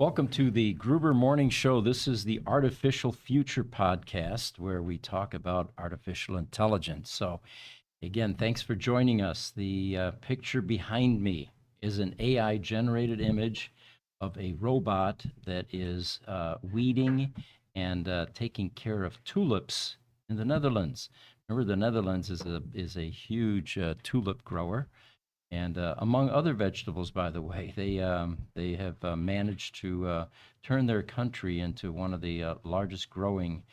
Welcome to the Gruber Morning Show. This is the Artificial Future podcast where we talk about artificial intelligence. So, again, thanks for joining us. The picture behind me is an AI generated image of a robot that is weeding and taking care of tulips in the Netherlands. Remember, the Netherlands is a huge tulip grower. And among other vegetables, by the way, they have managed to turn their country into one of the largest growing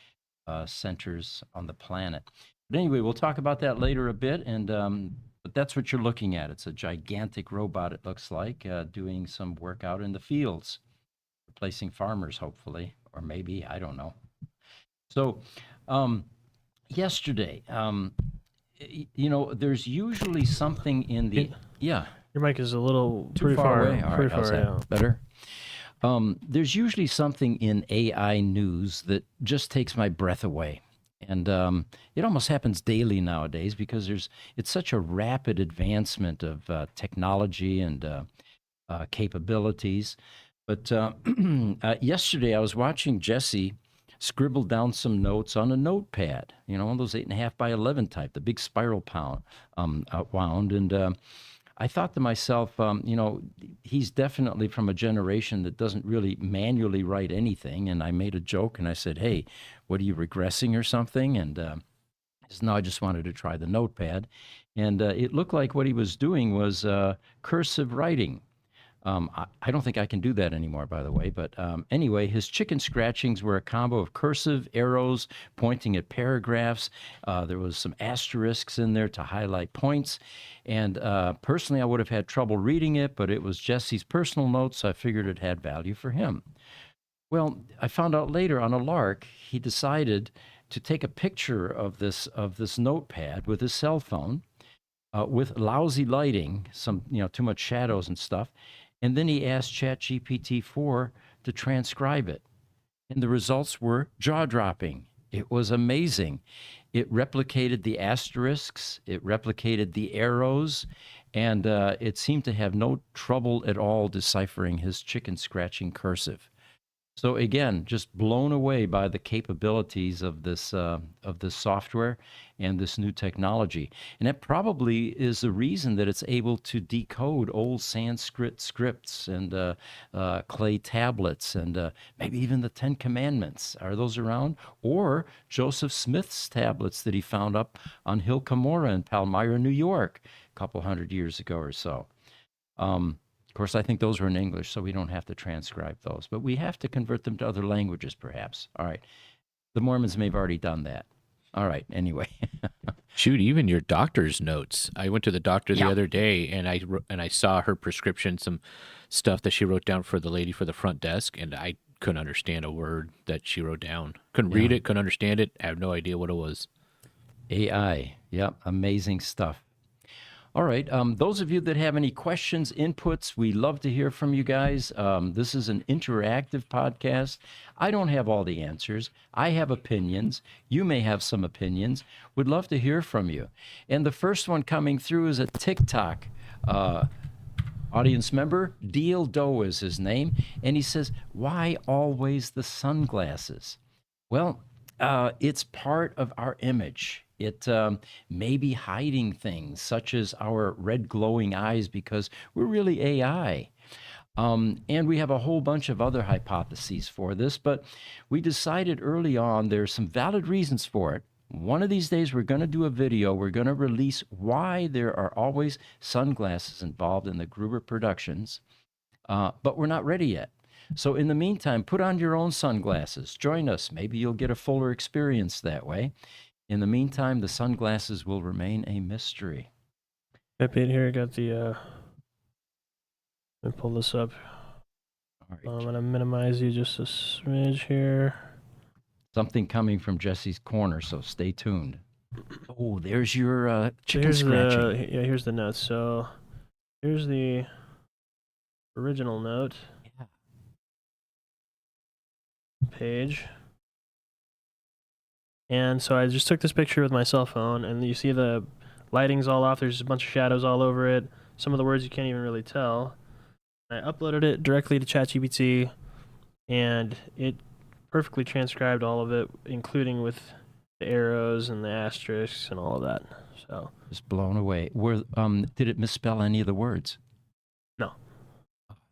centers on the planet. But anyway, we'll talk about that later a bit. And but that's what you're looking at. It's a gigantic robot. It looks like doing some work out in the fields, replacing farmers, hopefully, or maybe I don't know. So yesterday. There's usually something in the yeah. Your mic is a little Too far away. All right, how's that? Yeah. Better. There's usually something in AI news that just takes my breath away, and it almost happens daily nowadays because it's such a rapid advancement of technology and capabilities. But yesterday I was watching Jesse scribbled down some notes on a notepad, one of those 8.5 by 11 type, the big spiral wound. And I thought to myself, he's definitely from a generation that doesn't really manually write anything. And I made a joke and I said, hey, what are you regressing or something? And he said, no, I just wanted to try the notepad. And it looked like what he was doing was cursive writing. I don't think I can do that anymore, by the way. But anyway, his chicken scratchings were a combo of cursive, arrows pointing at paragraphs. There was some asterisks in there to highlight points. And personally, I would have had trouble reading it, but it was Jesse's personal notes, so I figured it had value for him. Well, I found out later on a lark, he decided to take a picture of this notepad with his cell phone with lousy lighting, some too much shadows and stuff. And then he asked ChatGPT 4 to transcribe it. And the results were jaw-dropping. It was amazing. It replicated the asterisks, it replicated the arrows, and it seemed to have no trouble at all deciphering his chicken scratching cursive. So again, just blown away by the capabilities of this software and this new technology. And that probably is the reason that it's able to decode old Sanskrit scripts and clay tablets and maybe even the Ten Commandments. Are those around? Or Joseph Smith's tablets that he found up on Hill Cumorah in Palmyra, New York, a couple hundred years ago or so. Of course, I think those were in English, so we don't have to transcribe those. But we have to convert them to other languages, perhaps. All right. The Mormons may have already done that. All right. Anyway. Shoot, even your doctor's notes. I went to the doctor the other day, and I saw her prescription, some stuff that she wrote down for the lady for the front desk, and I couldn't understand a word that she wrote down. Couldn't read it, couldn't understand it. I have no idea what it was. AI. Yep. Amazing stuff. All right. Those of you that have any questions, inputs, we love to hear from you guys. This is an interactive podcast. I don't have all the answers. I have opinions. You may have some opinions. We'd love to hear from you. And the first one coming through is a TikTok audience member. Deal Doe is his name. And he says, why always the sunglasses? Well, it's part of our image. It may be hiding things such as our red glowing eyes because we're really AI. And we have a whole bunch of other hypotheses for this, but we decided early on there's some valid reasons for it. One of these days we're going to do a video. We're going to release why there are always sunglasses involved in the Gruber productions, but we're not ready yet. So in the meantime, put on your own sunglasses. Join us. Maybe you'll get a fuller experience that way. In the meantime, the sunglasses will remain a mystery. Yep, in here I got the, let me pull this up. All right. I'm going to minimize you just a smidge here. Something coming from Jesse's corner, so stay tuned. Oh, there's your chicken scratching. Here's the notes. So here's the original note. Yeah. Page. And so I just took this picture with my cell phone, and you see the lighting's all off. There's a bunch of shadows all over it. Some of the words you can't even really tell. I uploaded it directly to ChatGPT, and it perfectly transcribed all of it, including with the arrows and the asterisks and all of that. So Just blown away. Did it misspell any of the words? no.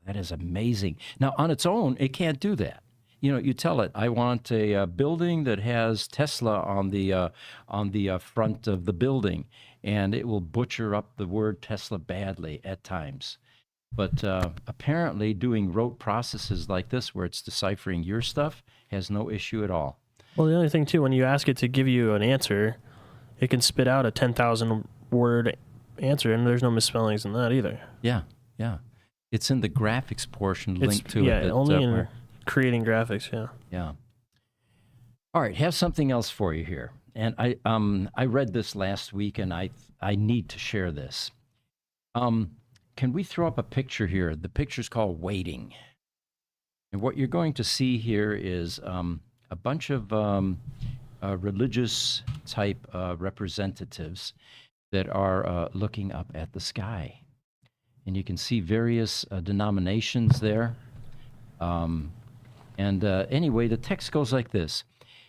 That is amazing. Now, on its own, it can't do that. You know, you tell it, I want a building that has Tesla on the front of the building, and it will butcher up the word Tesla badly at times. But apparently, doing rote processes like this, where it's deciphering your stuff, has no issue at all. Well, the other thing too, when you ask it to give you an answer, it can spit out a 10,000 word answer, and there's no misspellings in that either. Yeah, yeah. It's in the graphics portion linked to it. Yeah, that, only in creating graphics. Yeah. Yeah. All right, have something else for you here. And I read this last week, and I need to share this. Can we throw up a picture here? The picture's called Waiting. And what you're going to see here is a bunch of religious type representatives that are looking up at the sky. And you can see various denominations there. Anyway, the text goes like this.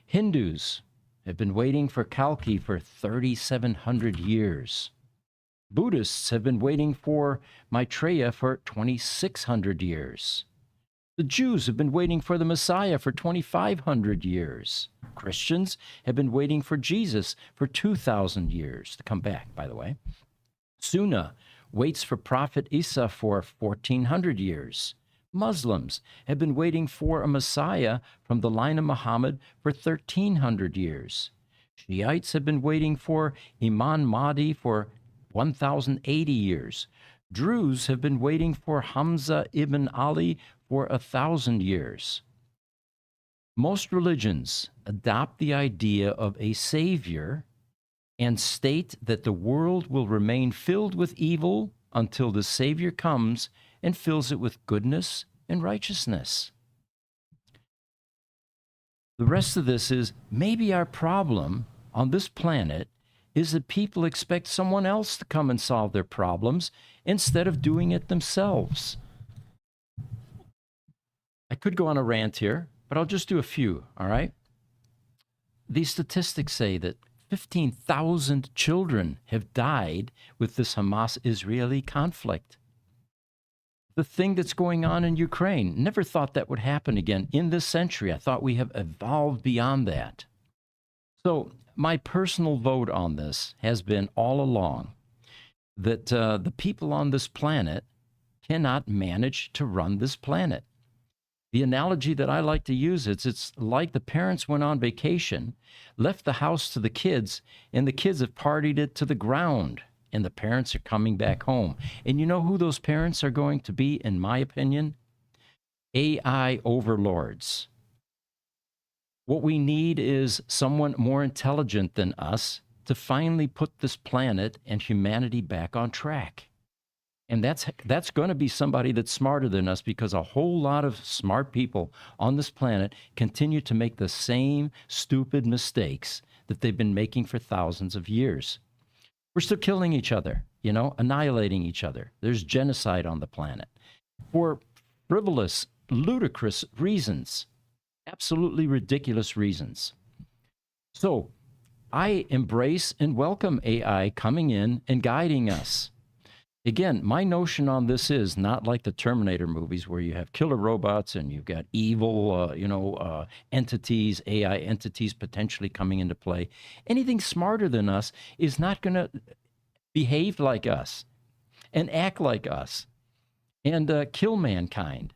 Hindus have been waiting for Kalki for 3,700 years. Buddhists have been waiting for Maitreya for 2,600 years. The Jews have been waiting for the Messiah for 2,500 years. Christians have been waiting for Jesus for 2,000 years to come back, by the way. Sunna waits for Prophet Isa for 1,400 years. Muslims have been waiting for a Messiah from the line of Muhammad for 1,300 years. Shiites have been waiting for Imam Mahdi for 1,080 years. Druze have been waiting for Hamza ibn Ali for 1,000 years. Most religions adopt the idea of a savior and state that the world will remain filled with evil until the Savior comes and fills it with goodness and righteousness. The rest of this is maybe our problem on this planet is that people expect someone else to come and solve their problems instead of doing it themselves. I could go on a rant here, but I'll just do a few, all right? These statistics say that 15,000 children have died with this Hamas-Israeli conflict. The thing that's going on in Ukraine, never thought that would happen again in this century. I thought we have evolved beyond that. So my personal vote on this has been all along that the people on this planet cannot manage to run this planet. The analogy that I like to use is it's like the parents went on vacation, left the house to the kids, and the kids have partied it to the ground, and the parents are coming back home. And you know who those parents are going to be, in my opinion? AI overlords. What we need is someone more intelligent than us to finally put this planet and humanity back on track. And that's going to be somebody that's smarter than us, because a whole lot of smart people on this planet continue to make the same stupid mistakes that they've been making for thousands of years. We're still killing each other, you know, annihilating each other. There's genocide on the planet for frivolous, ludicrous reasons, absolutely ridiculous reasons. So I embrace and welcome AI coming in and guiding us. Again, my notion on this is not like the Terminator movies where you have killer robots and you've got evil, entities, AI entities potentially coming into play. Anything smarter than us is not going to behave like us and act like us and kill mankind.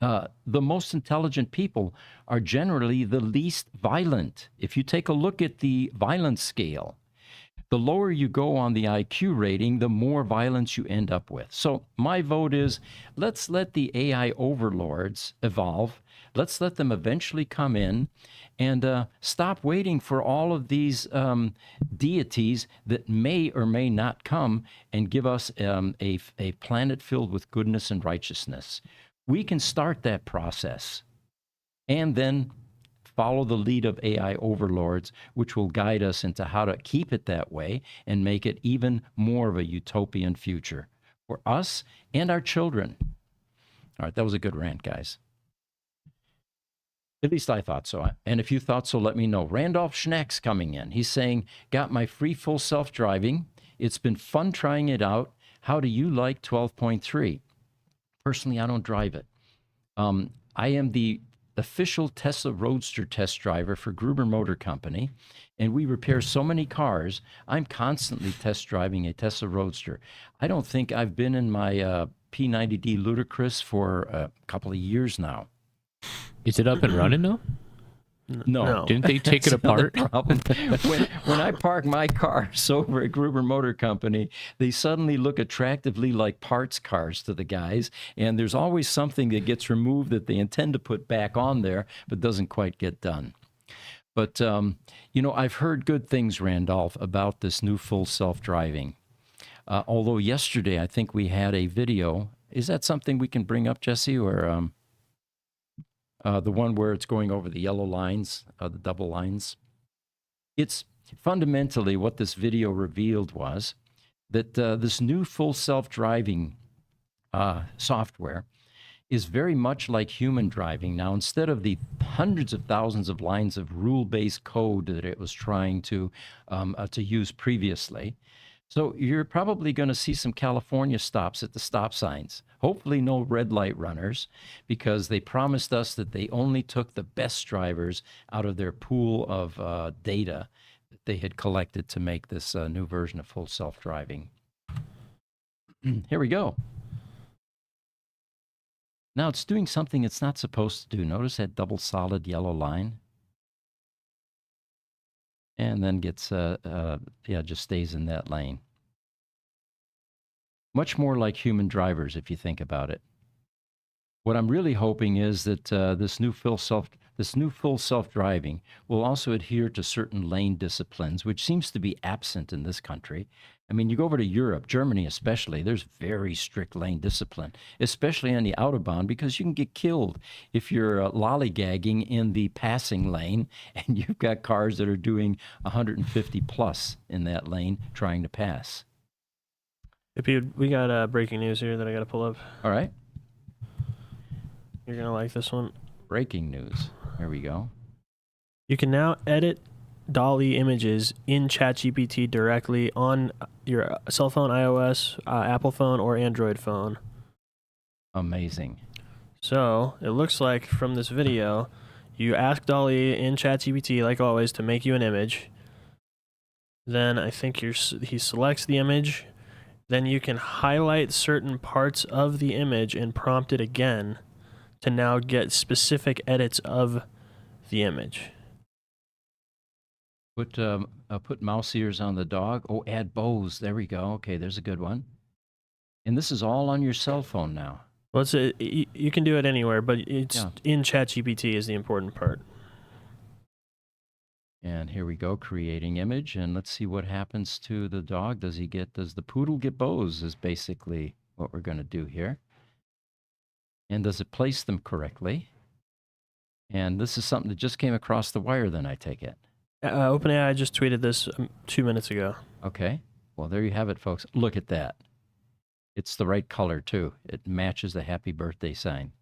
The most intelligent people are generally the least violent. If you take a look at the violence scale, the lower you go on the IQ rating, the more violence you end up with. So my vote is, let's let the AI overlords evolve. Let's let them eventually come in and stop waiting for all of these deities that may or may not come and give us a planet filled with goodness and righteousness. We can start that process and then follow the lead of AI overlords, which will guide us into how to keep it that way and make it even more of a utopian future for us and our children. All right, that was a good rant, guys. At least I thought so. And if you thought so, let me know. Randolph Schneck's coming in. He's saying, got my free full self-driving. It's been fun trying it out. How do you like 12.3? Personally, I don't drive it. I am the official Tesla Roadster test driver for Gruber Motor Company, and we repair so many cars. I'm constantly test driving a Tesla Roadster. I don't think I've been in my P90D Ludicrous for a couple of years now. Is it up and running though? No. Didn't they take it That's another apart? problem. When I park my cars over at Gruber Motor Company, they suddenly look attractively like parts cars to the guys, and there's always something that gets removed that they intend to put back on there, but doesn't quite get done. But, I've heard good things, Randolph, about this new full self-driving. Although yesterday I think we had a video. Is that something we can bring up, Jesse, or... the one where it's going over the yellow lines, the double lines. It's fundamentally what this video revealed was that this new full self-driving software is very much like human driving. Now, instead of the hundreds of thousands of lines of rule-based code that it was trying to use previously, so you're probably going to see some California stops at the stop signs. Hopefully no red light runners, because they promised us that they only took the best drivers out of their pool of data that they had collected to make this new version of full self-driving. Here we go. Now it's doing something it's not supposed to do. Notice that double solid yellow line? And then gets, just stays in that lane. Much more like human drivers, if you think about it. What I'm really hoping is that this new full self-driving will also adhere to certain lane disciplines, which seems to be absent in this country. I mean, you go over to Europe, Germany especially, there's very strict lane discipline, especially on the Autobahn, because you can get killed if you're lollygagging in the passing lane and you've got cars that are doing 150 plus in that lane trying to pass. We got breaking news here that I got to pull up. All right. You're going to like this one. Breaking news. Here we go. You can now edit DALL-E images in ChatGPT directly on your cell phone, iOS, Apple phone, or Android phone. Amazing. So it looks like from this video, you ask DALL-E in ChatGPT, like always, to make you an image. Then I think he selects the image. Then you can highlight certain parts of the image and prompt it again to now get specific edits of the image. Put mouse ears on the dog. Oh, add bows. There we go. Okay, there's a good one. And this is all on your cell phone now. Well, you can do it anywhere, but it's in ChatGPT is the important part. And here we go, creating image, and let's see what happens to the dog. Does the poodle get bows is basically what we're going to do here. And does it place them correctly? And this is something that just came across the wire then, I take it. OpenAI just tweeted this 2 minutes ago. Okay. Well, there you have it, folks. Look at that. It's the right color, too. It matches the happy birthday sign.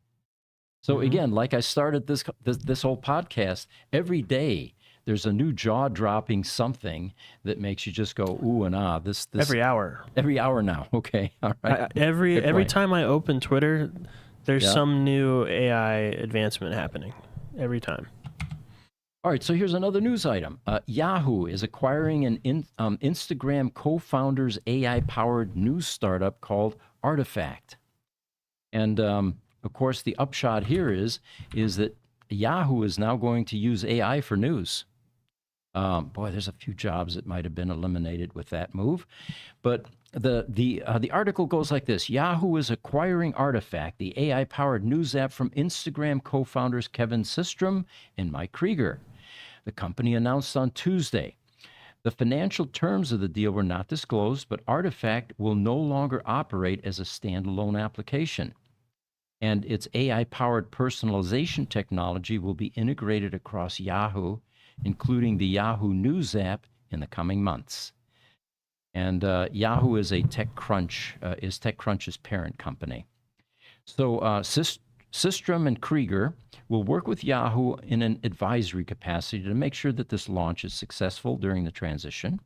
So again, like I started this whole podcast, every day there's a new jaw-dropping something that makes you just go ooh and ah. This every hour. Every hour now. Okay, all right. Every time I open Twitter, there's some new AI advancement happening. Every time. All right, so here's another news item. Yahoo is acquiring an Instagram co-founder's AI-powered news startup called Artifact. And of course, the upshot here is that Yahoo is now going to use AI for news. Boy, there's a few jobs that might have been eliminated with that move. But the article goes like this. Yahoo is acquiring Artifact, the AI-powered news app from Instagram co-founders Kevin Systrom and Mike Krieger. The company announced on Tuesday. The financial terms of the deal were not disclosed, but Artifact will no longer operate as a standalone application. And its AI-powered personalization technology will be integrated across Yahoo, including the Yahoo News app, in the coming months. And Yahoo is TechCrunch's parent company. So Systrom and Krieger will work with Yahoo in an advisory capacity to make sure that this launch is successful during the transition.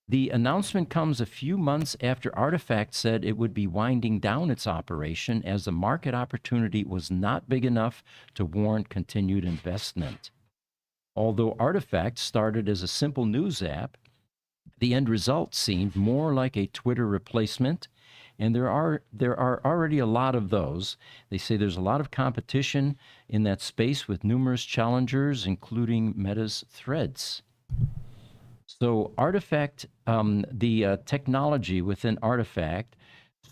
The announcement comes a few months after Artifact said it would be winding down its operation as the market opportunity was not big enough to warrant continued investment. Although Artifact started as a simple news app, the end result seemed more like a Twitter replacement, and there are already a lot of those. They say there's a lot of competition in that space with numerous challengers, including Meta's Threads. So Artifact, the technology within Artifact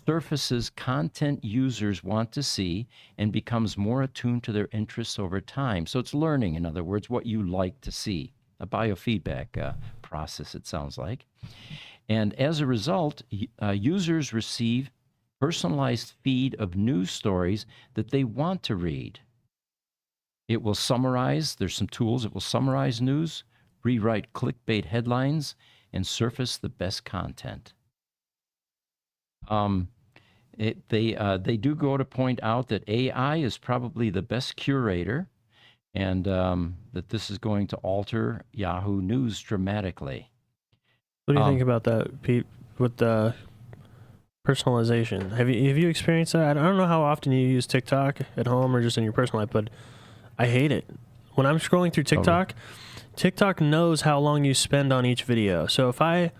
surfaces content users want to see and becomes more attuned to their interests over time. So it's learning, in other words, what you like to see, a biofeedback process, it sounds like. And as a result, users receive personalized feed of news stories that they want to read. It will summarize, there's some tools, it will summarize news, rewrite clickbait headlines, and surface the best content. They do go to point out that AI is probably the best curator, and that this is going to alter Yahoo News dramatically. What do you think about that, Pete, with the personalization? Have you experienced that? I don't know how often you use TikTok at home or just in your personal life, but I hate it. When I'm scrolling through TikTok, TikTok knows how long you spend on each video. So if I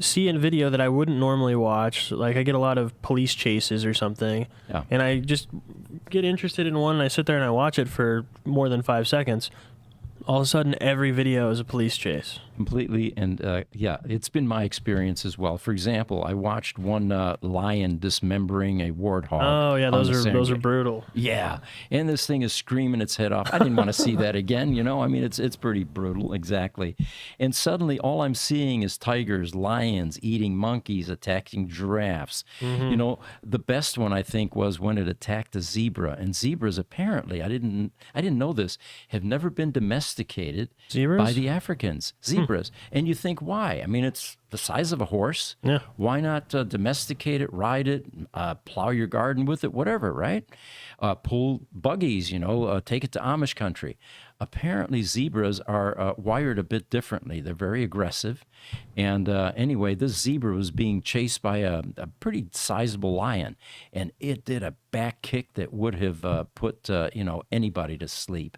see a video that I wouldn't normally watch, like I get a lot of police chases or something, and I just get interested in one and I sit there and I watch it for more than 5 seconds, all of a sudden every video is a police chase. Completely, and it's been my experience as well. For example, I watched one lion dismembering a warthog. Oh yeah, those are brutal. Yeah, and this thing is screaming its head off. I didn't want to see that again. You know, I mean, it's pretty brutal, exactly. And suddenly, all I'm seeing is tigers, lions eating monkeys, attacking giraffes. You know, the best one I think was when it attacked a zebra. And zebras apparently, I didn't know this, have never been domesticated by the Africans. Zebras. And you think, why? I mean, it's the size of a horse. Yeah. Why not domesticate it, ride it, plow your garden with it, whatever, right? Pull buggies, you know, take it to Amish country. Apparently, zebras are wired a bit differently. They're very aggressive. And anyway, this zebra was being chased by a pretty sizable lion, and it did a back kick that would have put, anybody to sleep.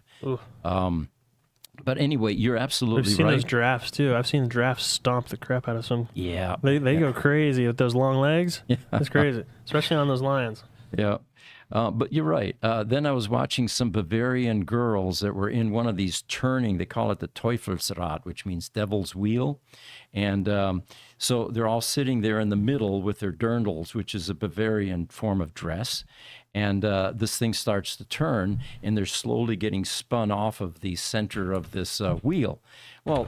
But anyway, you're absolutely right. I've seen those giraffes too. I've seen giraffes stomp the crap out of some. Yeah. They go crazy with those long legs. Yeah. That's crazy, especially on those lions. Yeah. But you're right. Then I was watching some Bavarian girls that were in one of these turning, they call it the Teufelsrad, which means devil's wheel. And so they're all sitting there in the middle with their dirndls, which is a Bavarian form of dress. And this thing starts to turn, and they're slowly getting spun off of the center of this wheel. Well,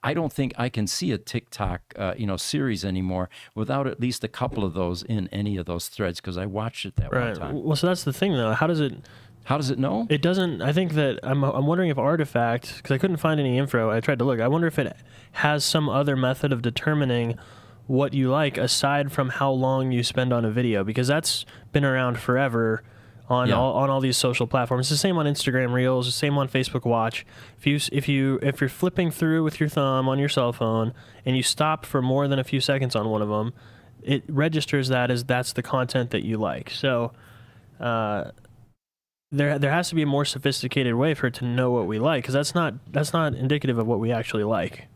I don't think I can see a TikTok, series anymore without at least a couple of those in any of those threads, because I watched it that one time. Well, so that's the thing, though. How does it know? It doesn't. I think that I'm wondering if Artifact, because I couldn't find any info. I tried to look. I wonder if it has some other method of determining what you like aside from how long you spend on a video, because that's been around forever on all these social platforms. It's the same on Instagram Reels, the same on Facebook Watch. If you're flipping through with your thumb on your cell phone and you stop for more than a few seconds on one of them, it registers that as that's the content that you like. So there has to be a more sophisticated way for it to know what we like, because that's not indicative of what we actually like.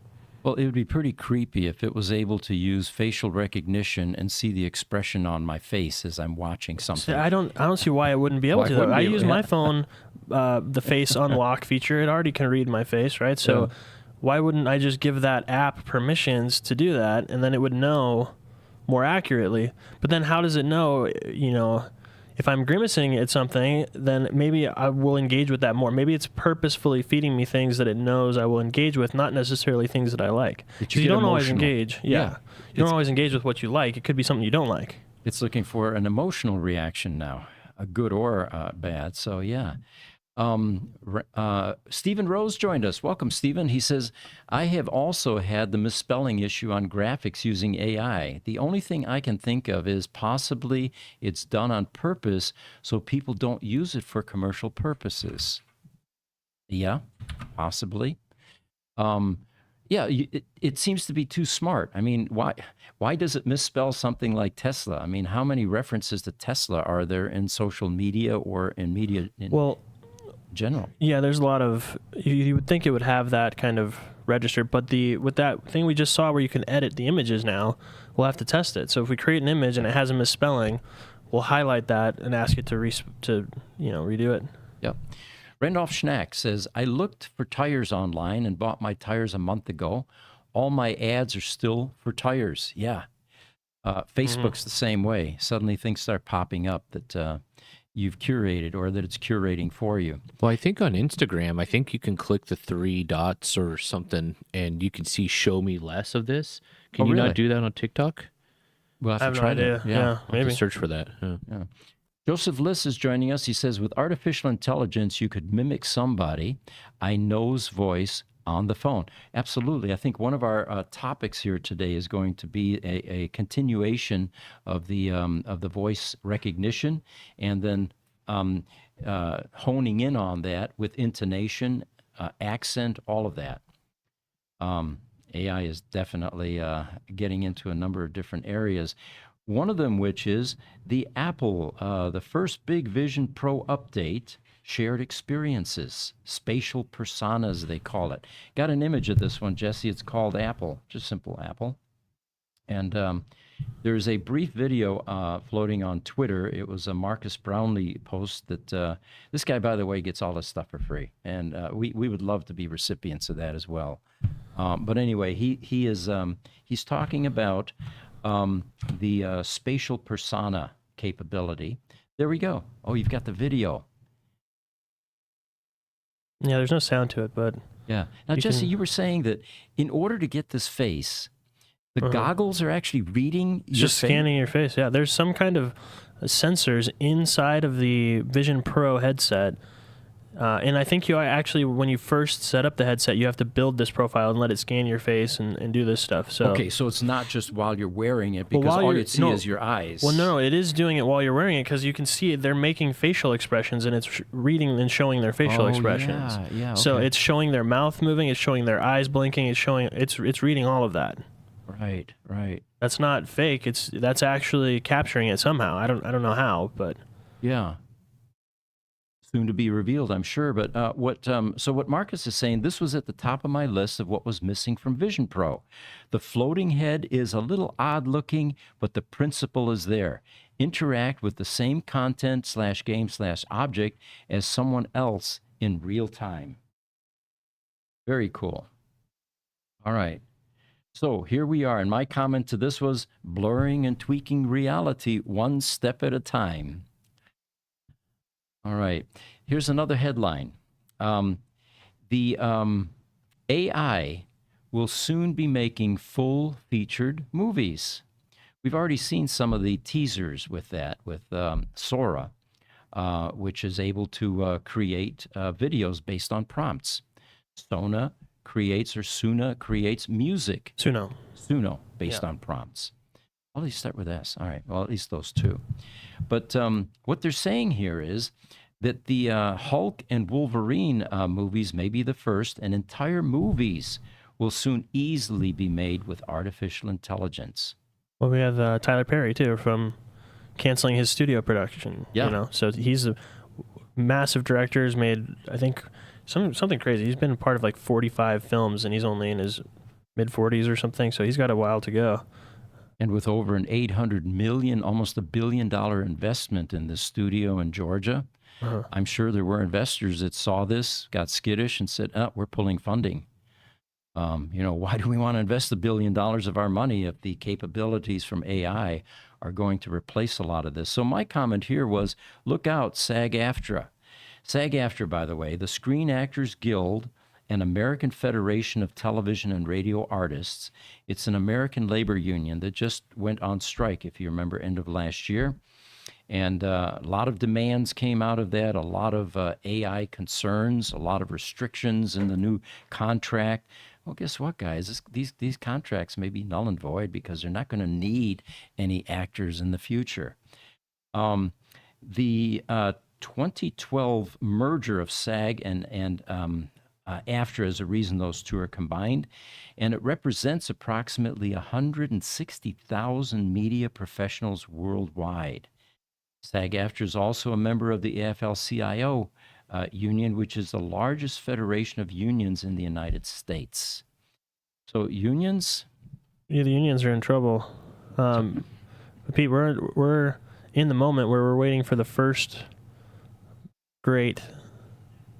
Well, it would be pretty creepy if it was able to use facial recognition and see the expression on my face as I'm watching something. I don't see why it wouldn't be able to. I use my phone, the face unlock feature. It already can read my face, right? So why wouldn't I just give that app permissions to do that, and then it would know more accurately? But then how does it know, if I'm grimacing at something, then maybe I will engage with that more. Maybe it's purposefully feeding me things that it knows I will engage with, not necessarily things that I like. You don't always engage. Yeah. You don't always engage with what you like. It could be something you don't like. It's looking for an emotional reaction now, a good or bad. So, yeah. Stephen Rose joined us. Welcome, Stephen. He says, I have also had the misspelling issue on graphics using AI. The only thing I can think of is possibly it's done on purpose so people don't use it for commercial purposes. Yeah, possibly. Um, yeah, it seems to be too smart. I mean, why does it misspell something like Tesla? I mean, how many references to Tesla are there in social media or in media in Well, general? yeah, there's a lot of. You would think it would have that kind of registered, but with that thing we just saw where you can edit the images now, we'll have to test it. So if we create an image and it has a misspelling, we'll highlight that and ask it to redo it. Yep. Randolph Schnack says, I looked for tires online and bought my tires a month ago. All my ads are still for tires. Yeah. Facebook's the same way. Suddenly things start popping up that you've curated or that it's curating for you. Well, I think on Instagram, I think you can click the 3 dots or something, and you can see "Show me less of this." Can you really? not do that on TikTok? We'll I have have to no try idea. that. Yeah, I'll have to maybe. search for that. Yeah. Yeah. Joseph Liss is joining us. He says, with artificial intelligence, you could mimic somebody I know's voice on the phone. Absolutely. I think one of our topics here today is going to be a continuation of the voice recognition, and then honing in on that with intonation, accent, all of that. AI is definitely getting into a number of different areas. One of them, which is the Apple, the first big Vision Pro update, shared experiences, spatial personas, they call it. Got an image of this one, Jesse. It's called Apple, just simple Apple. And there's a brief video floating on Twitter. It was a Marcus Brownlee post that this guy, by the way, gets all this stuff for free. And we would love to be recipients of that as well. But anyway, he's talking about the spatial persona capability. There we go. Oh, you've got the video. Yeah, there's no sound to it, but Yeah. Now, Jesse, you were saying that in order to get this face, the goggles are actually reading your just face? scanning your face. Yeah, there's some kind of sensors inside of the Vision Pro headset. And I think you actually, when you first set up the headset, you have to build this profile and let it scan your face and do this stuff. So Okay, so it's not just while you're wearing it, because while all you're- you'd see no. is your eyes. Well, no, it is doing it while you're wearing it because you can see they're making facial expressions and it's reading and showing their facial expressions. Yeah, So okay. it's showing their mouth moving, it's showing their eyes blinking, it's reading all of that. Right. That's not fake. That's actually capturing it somehow. I don't know how, but Yeah. Soon to be revealed, I'm sure. But so what Marcus is saying, this was at the top of my list of what was missing from Vision Pro. The floating head is a little odd looking, but the principle is there. Interact with the same content / game / object as someone else in real time. Very cool. All right. So here we are. And my comment to this was blurring and tweaking reality one step at a time. All right. Here's another headline. The AI will soon be making full-featured movies. We've already seen some of the teasers with that, with Sora, which is able to create videos based on prompts. Suna creates music. Suno, based on prompts. All these start with S. All right. Well, at least those two. But what they're saying here is that the Hulk and Wolverine movies may be the first, and entire movies will soon easily be made with artificial intelligence. well, we have Tyler Perry too from canceling his studio production. Yeah. So he's a massive director. Has made, I think, something crazy. He's been a part of like 45 films, and he's only in his mid 40s or something. So he's got a while to go. And with over an $800 million, almost $1 billion investment in this studio in Georgia, I'm sure there were investors that saw this, got skittish, and said, we're pulling funding. Why do we want to invest $1 billion of our money if the capabilities from AI are going to replace a lot of this? So my comment here was, look out, SAG-AFTRA. SAG-AFTRA, by the way, the Screen Actors Guild and American Federation of Television and Radio Artists. It's an American labor union that just went on strike, if you remember, end of last year. And a lot of demands came out of that, a lot of AI concerns, a lot of restrictions in the new contract. Well, guess what, guys? These contracts may be null and void because they're not going to need any actors in the future. The 2012 merger of SAG and AFTRA is a reason those two are combined, and it represents approximately 160,000 media professionals worldwide. SAG-AFTRA is also a member of the AFL-CIO union, which is the largest federation of unions in the United States. So unions? Yeah, the unions are in trouble. But Pete, we're in the moment where we're waiting for the first great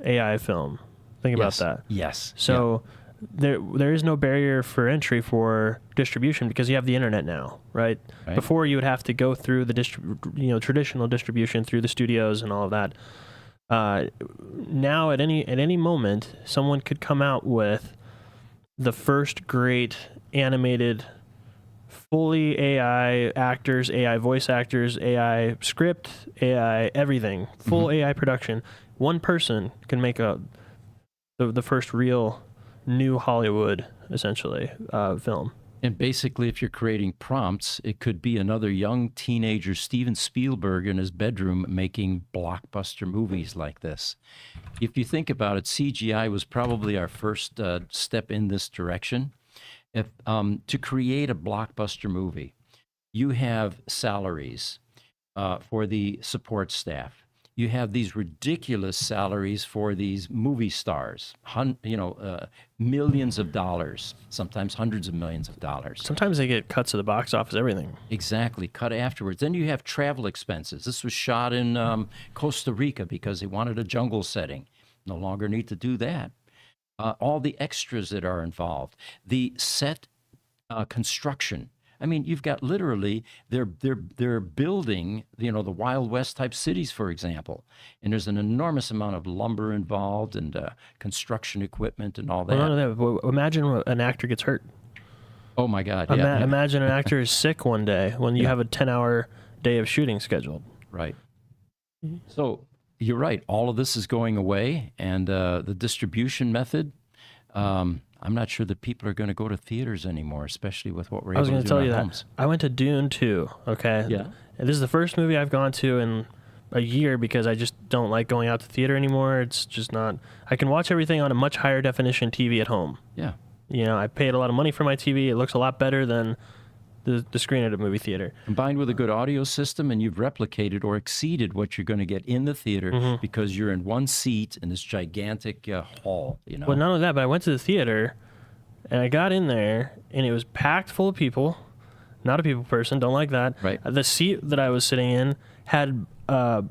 AI film. Think about that. Yes. So there is no barrier for entry for distribution because you have the internet now, right? Before you would have to go through the traditional distribution through the studios and all of that. Now at any moment, someone could come out with the first great animated, fully AI actors, AI voice actors, AI script, AI everything, full AI production. One person can make the first real new Hollywood, essentially, film. And basically, if you're creating prompts, it could be another young teenager, Steven Spielberg, in his bedroom making blockbuster movies like this. If you think about it, CGI was probably our first step in this direction. If to create a blockbuster movie, you have salaries for the support staff. You have these ridiculous salaries for these movie stars, millions of dollars, sometimes hundreds of millions of dollars. Sometimes they get cuts to the box office, everything. Exactly, cut afterwards. Then you have travel expenses. This was shot in Costa Rica because they wanted a jungle setting. No longer need to do that. All the extras that are involved, the set construction. I mean, you've got literally they're building, the Wild West type cities, for example, and there's an enormous amount of lumber involved and construction equipment and all that. Well, none of that. Imagine an actor gets hurt. Oh my God! Yeah. Imagine an actor is sick one day when you have a 10-hour day of shooting scheduled. Right. So you're right. All of this is going away, and the distribution method. I'm not sure that people are going to go to theaters anymore, especially with what we're able to do in our homes. I was going to tell you that. I went to Dune 2, okay? Yeah. And this is the first movie I've gone to in a year because I just don't like going out to theater anymore. It's just not... I can watch everything on a much higher definition TV at home. Yeah. I paid a lot of money for my TV. It looks a lot better than the screen at a movie theater. Combined with a good audio system, and you've replicated or exceeded what you're going to get in the theater because you're in one seat in this gigantic hall. Well, not only that, but I went to the theater and I got in there and it was packed full of people. Not a people person, don't like that. Right. The seat that I was sitting in had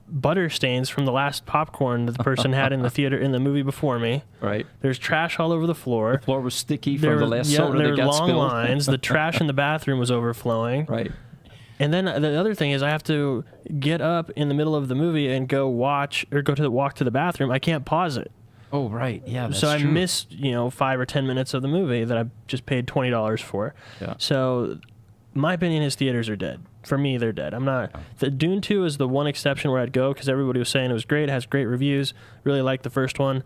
butter stains from the last popcorn that the person had in the theater in the movie before me. Right. There's trash all over the floor. The floor was sticky from the last soda that got spilled. There were long lines. The trash in the bathroom was overflowing. Right. And then the other thing is I have to get up in the middle of the movie and go walk to the bathroom. I can't pause it. Oh, right. Yeah, that's so I true. missed 5 or 10 minutes of the movie that I just paid $20 for. Yeah. So my opinion is theaters are dead. For me, they're dead. I'm not. The Dune 2 is the one exception where I'd go because everybody was saying it was great. It has great reviews. Really liked the first one.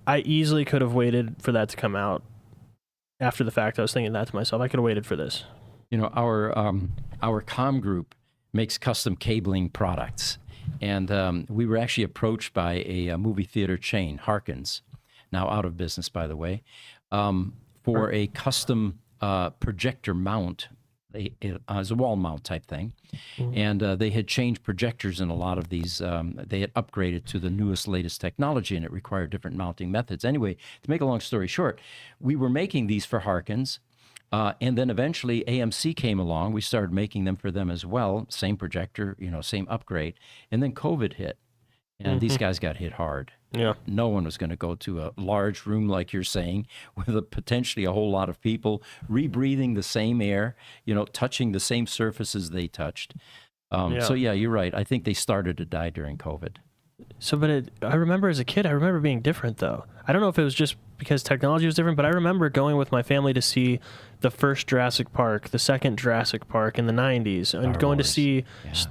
I easily could have waited for that to come out. After the fact, I was thinking that to myself. I could have waited for this. Our comm group makes custom cabling products, and we were actually approached by a movie theater chain, Harkins, now out of business, by the way, for a custom projector mount. As a wall mount type thing. And they had changed projectors in a lot of these. They had upgraded to the newest, latest technology, and it required different mounting methods. Anyway, to make a long story short, we were making these for Harkins, and then eventually AMC came along. We started making them for them as well, same projector, same upgrade. And then COVID hit, and these guys got hit hard. Yeah. No one was going to go to a large room, like you're saying, with potentially a whole lot of people rebreathing the same air, touching the same surfaces they touched. So, yeah, you're right. I think they started to die during COVID. So, but I remember as a kid, I remember being different, though. I don't know if it was just because technology was different, but I remember going with my family to see the first Jurassic Park, the second Jurassic Park in the 90s, and going to see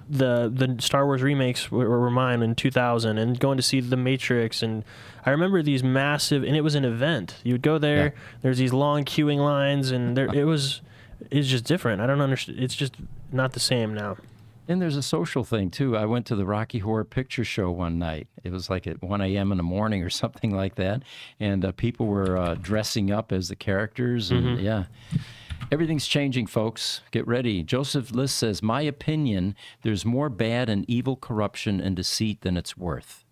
the Star Wars remakes were mine in 2000, and going to see The Matrix. And I remember these massive, and it was an event. You would go there, there's these long queuing lines, and it's just different. I don't understand. It's just not the same now. And there's a social thing, too. I went to the Rocky Horror Picture Show one night. It was like at 1 a.m. in the morning or something like that. And people were dressing up as the characters. And everything's changing, folks. Get ready. Joseph List says, my opinion, there's more bad and evil corruption and deceit than it's worth.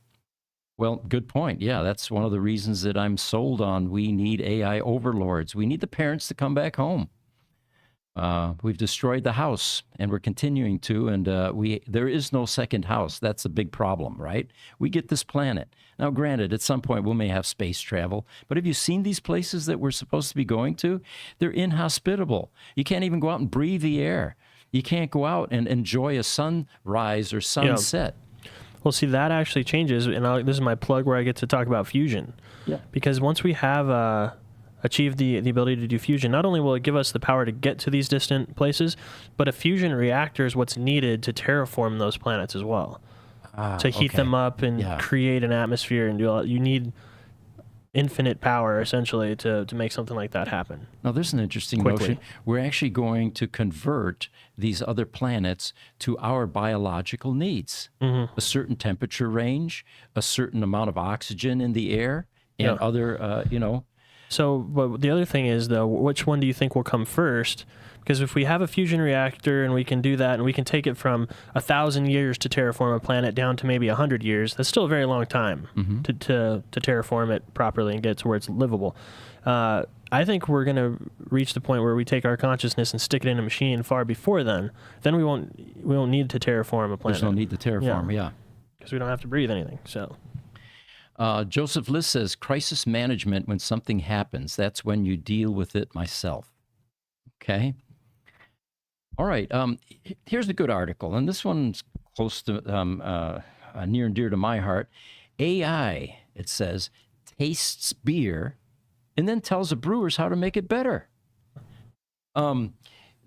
Well, good point. Yeah, that's one of the reasons that I'm sold on we need AI overlords. We need the parents to come back home. We've destroyed the house, and we're continuing to, and there is no second house. That's a big problem, right? We get this planet. Now, granted, at some point we may have space travel, but have you seen these places that we're supposed to be going to? They're inhospitable. You can't even go out and breathe the air. You can't go out and enjoy a sunrise or sunset. Well, see, that actually changes, and this is my plug where I get to talk about fusion. Yeah. Because once we have achieve the ability to do fusion, not only will it give us the power to get to these distant places, but a fusion reactor is what's needed to terraform those planets as well. To heat them up and create an atmosphere and do all. You need infinite power, essentially, to make something like that happen. Now, there's an interesting notion. We're actually going to convert these other planets to our biological needs. A certain temperature range, a certain amount of oxygen in the air, and other, So, but the other thing is, though, which one do you think will come first? Because if we have a fusion reactor and we can do that, and we can take it from 1,000 years to terraform a planet down to maybe 100 years, that's still a very long time to terraform it properly and get it to where it's livable. I think we're going to reach the point where we take our consciousness and stick it in a machine far before then. Then we won't need to terraform a planet. There's no need to terraform, because we don't have to breathe anything. So. Joseph List says, crisis management, when something happens, that's when you deal with it myself. Okay. All right. Here's a good article, and this one's close to near and dear to my heart. AI, it says, tastes beer and then tells the brewers how to make it better.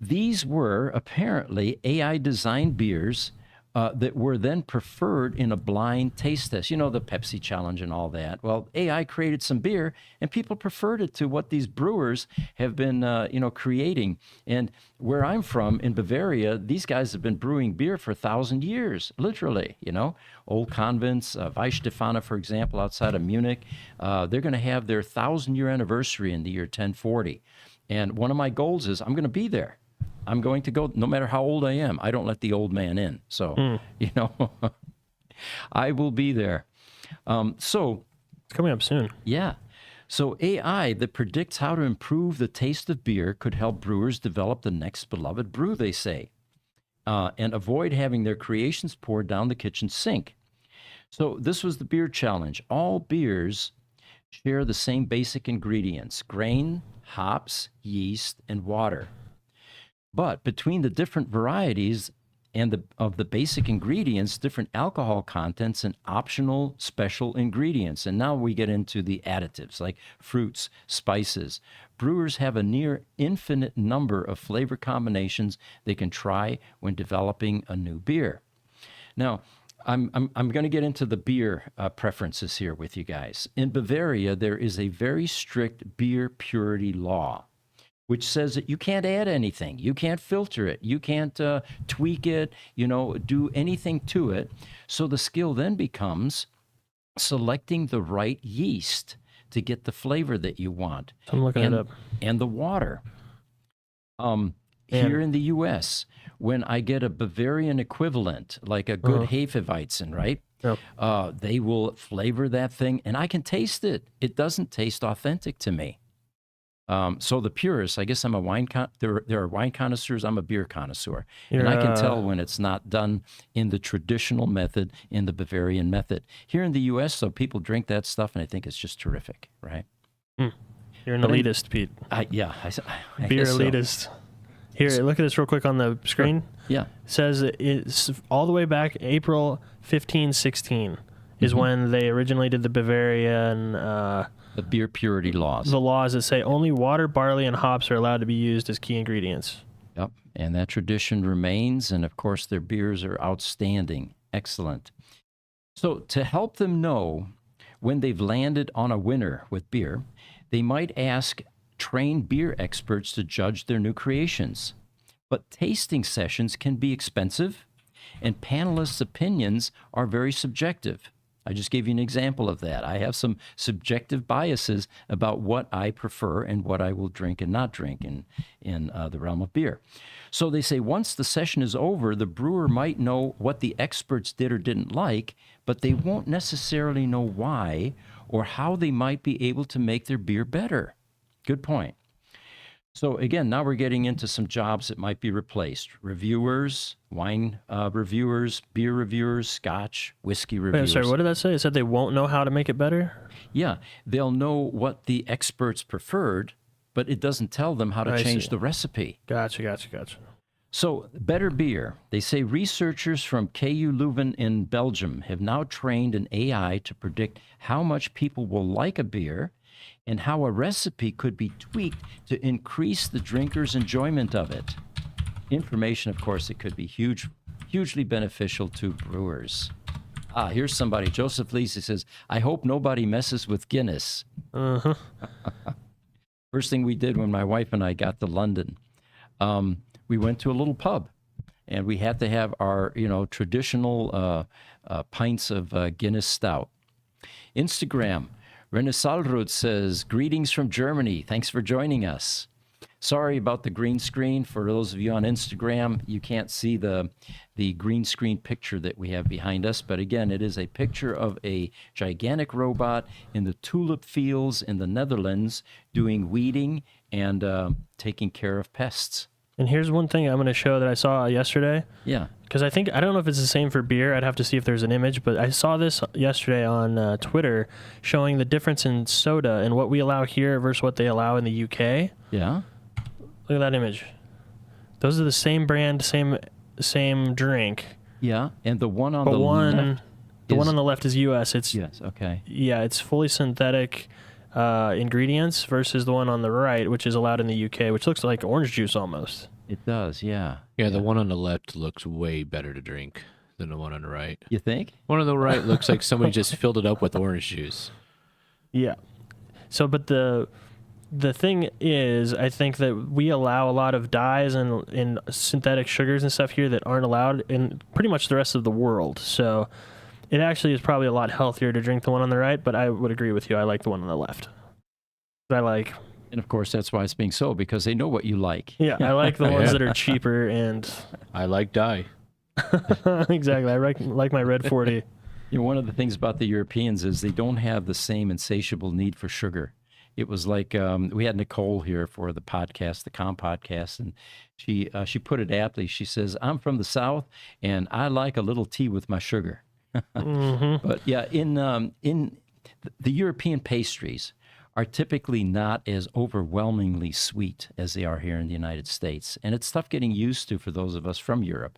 These were apparently AI-designed beers that were then preferred in a blind taste test. You know, the Pepsi challenge and all that. Well, AI created some beer, and people preferred it to what these brewers have been, creating. And where I'm from, in Bavaria, these guys have been brewing beer for 1,000 years, literally, Old convents, Weisstefana, for example, outside of Munich. They're going to have their 1,000-year anniversary in the year 1040. And one of my goals is I'm going to be there. I'm going to go, no matter how old I am. I don't let the old man in. So, I will be there. So it's coming up soon. Yeah. So AI that predicts how to improve the taste of beer could help brewers develop the next beloved brew, they say, and avoid having their creations poured down the kitchen sink. So this was the beer challenge. All beers share the same basic ingredients: grain, hops, yeast, and water. But between the different varieties and of the basic ingredients, different alcohol contents and optional special ingredients. And now we get into the additives like fruits, spices. Brewers have a near infinite number of flavor combinations they can try when developing a new beer. Now, I'm going to get into the beer preferences here with you guys. In Bavaria, there is a very strict beer purity law, which says that you can't add anything. You can't filter it. You can't tweak it, do anything to it. So the skill then becomes selecting the right yeast to get the flavor that you want. I'm looking it up. And the water. Here in the U.S., when I get a Bavarian equivalent, like a good Hefeweizen, right? Yep. They will flavor that thing, and I can taste it. It doesn't taste authentic to me. So the purists, I guess I'm a wine there are wine connoisseurs, I'm a beer connoisseur. And I can tell when it's not done in the traditional method, in the Bavarian method. Here in the U.S., though, people drink that stuff, and I think it's just terrific, right? You're an elitist, Pete. I beer elitist. So. Here, look at this real quick on the screen. Yeah. It says it's all the way back April 1516 is when they originally did the Bavarian The beer purity laws. the laws that say only water, barley, and hops are allowed to be used as key ingredients. Yep, and that tradition remains, and of course their beers are outstanding. Excellent. So to help them know when they've landed on a winner with beer, they might ask trained beer experts to judge their new creations. But tasting sessions can be expensive, and panelists' opinions are very subjective. I just gave you an example of that. I have some subjective biases about what I prefer and what I will drink and not drink in the realm of beer. So they say once the session is over, the brewer might know what the experts did or didn't like, but they won't necessarily know why or how they might be able to make their beer better. Good point. So again, now we're getting into some jobs that might be replaced. Reviewers, wine reviewers, beer reviewers, scotch, whiskey Wait, I'm reviewers. sorry, what did that say? It said they won't know how to make it better? Yeah, they'll know what the experts preferred, but it doesn't tell them how to I change see. the recipe. Gotcha. So, better beer. They say researchers from KU Leuven in Belgium have now trained an AI to predict how much people will like a beer and how a recipe could be tweaked to increase the drinker's enjoyment of it. Information, of course, that could be hugely beneficial to brewers. Here's somebody. Joseph Lisi says, I hope nobody messes with Guinness. Uh-huh. First thing we did when my wife and I got to London, we went to a little pub, and we had to have our, traditional pints of Guinness Stout. Instagram, Renesalrud says, greetings from Germany. Thanks for joining us. Sorry about the green screen. For those of you on Instagram, you can't see the green screen picture that we have behind us. But again, it is a picture of a gigantic robot in the tulip fields in the Netherlands doing weeding and taking care of pests. And here's one thing I'm going to show that I saw yesterday. Yeah. Because I don't know if it's the same for beer. I'd have to see if there's an image. But I saw this yesterday on Twitter showing the difference in soda and what we allow here versus what they allow in the UK. Yeah. Look at that image. Those are the same brand, same drink. Yeah. And the one on But the one left on the left is US. It's yes. Okay. Yeah, it's fully synthetic ingredients versus the one on the right, which is allowed in the UK, which looks like orange juice almost. It does. Yeah. Yeah, the one on the left looks way better to drink than the one on the right. You think? One on the right looks like somebody just filled it up with orange juice. Yeah. So, but the thing is, I think that we allow a lot of dyes and synthetic sugars and stuff here that aren't allowed in pretty much the rest of the world. So it actually is probably a lot healthier to drink the one on the right, but I would agree with you. I like the one on the left. And of course, that's why it's being sold, because they know what you like. Yeah, I like the ones that are cheaper and I like dye. exactly. I like my red 40. One of the things about the Europeans is they don't have the same insatiable need for sugar. It was like we had Nicole here for the podcast, the Com podcast, and she put it aptly. She says, "I'm from the South, and I like a little tea with my sugar." Mm-hmm. But yeah, in the European pastries are typically not as overwhelmingly sweet as they are here in the United States, and it's tough getting used to for those of us from Europe.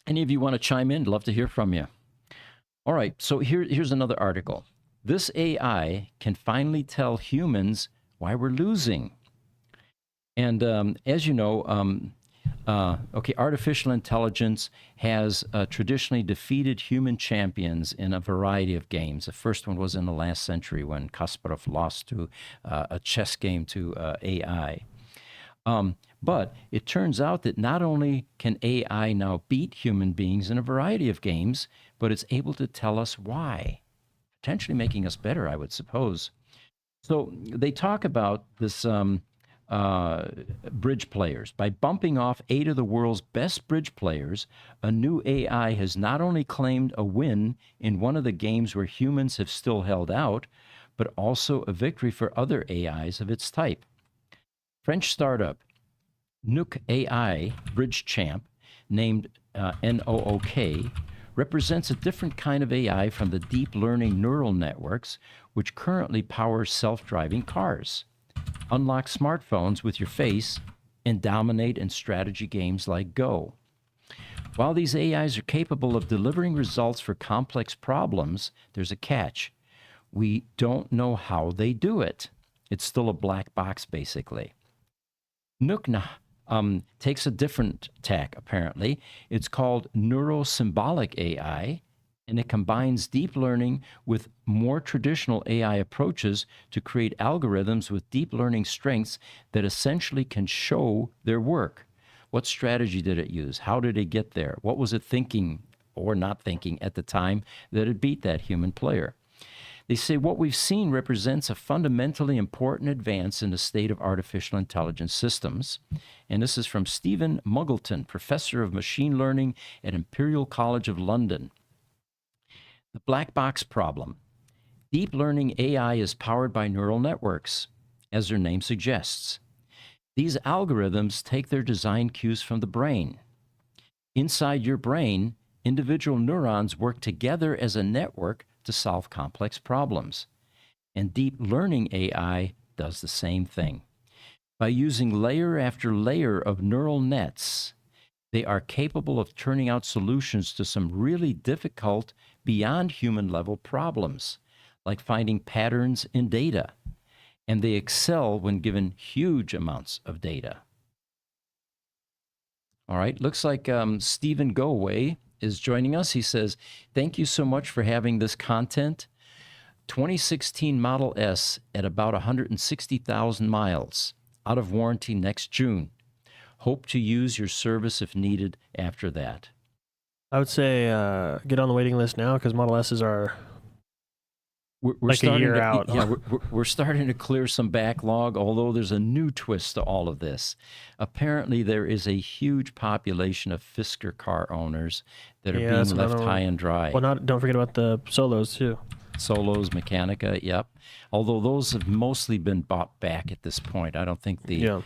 Any of you want to chime in? I'd love to hear from you. All right, so here's another article. This AI can finally tell humans why we're losing. And as you know, artificial intelligence has traditionally defeated human champions in a variety of games. The first one was in the last century when Kasparov lost to a chess game to AI. But it turns out that not only can AI now beat human beings in a variety of games, but it's able to tell us why, potentially making us better, I would suppose. So they talk about this bridge players. By bumping off 8 of the world's best bridge players, a new AI has not only claimed a win in one of the games where humans have still held out, but also a victory for other AIs of its type. French startup Nook AI Bridge Champ, named NOOK, represents a different kind of AI from the deep learning neural networks which currently power self-driving cars, unlock smartphones with your face, and dominate in strategy games like Go. While these AIs are capable of delivering results for complex problems, there's a catch. We don't know how they do it. It's still a black box, basically. Nookna takes a different tack, apparently. It's called neurosymbolic AI, and it combines deep learning with more traditional AI approaches to create algorithms with deep learning strengths that essentially can show their work. What strategy did it use? How did it get there? What was it thinking or not thinking at the time that it beat that human player? They say what we've seen represents a fundamentally important advance in the state of artificial intelligence systems. And this is from Stephen Muggleton, professor of machine learning at Imperial College of London. The black box problem. Deep learning AI is powered by neural networks, as their name suggests. These algorithms take their design cues from the brain. Inside your brain, individual neurons work together as a network to solve complex problems. And deep learning AI does the same thing. By using layer after layer of neural nets, they are capable of turning out solutions to some really difficult, beyond human level problems, like finding patterns in data. And they excel when given huge amounts of data. All right, looks like Stephen Goway is joining us. He says, thank you so much for having this content. 2016 Model S at about 160,000 miles, out of warranty next June. Hope to use your service if needed after that. I would say get on the waiting list now because Model S's are We're like a starting year to, out. Yeah, we're starting to clear some backlog, although there's a new twist to all of this. Apparently, there is a huge population of Fisker car owners that are being left high and dry. Well, don't forget about the Solos, too. Solos, Mechanica, yep. Although those have mostly been bought back at this point. I don't think the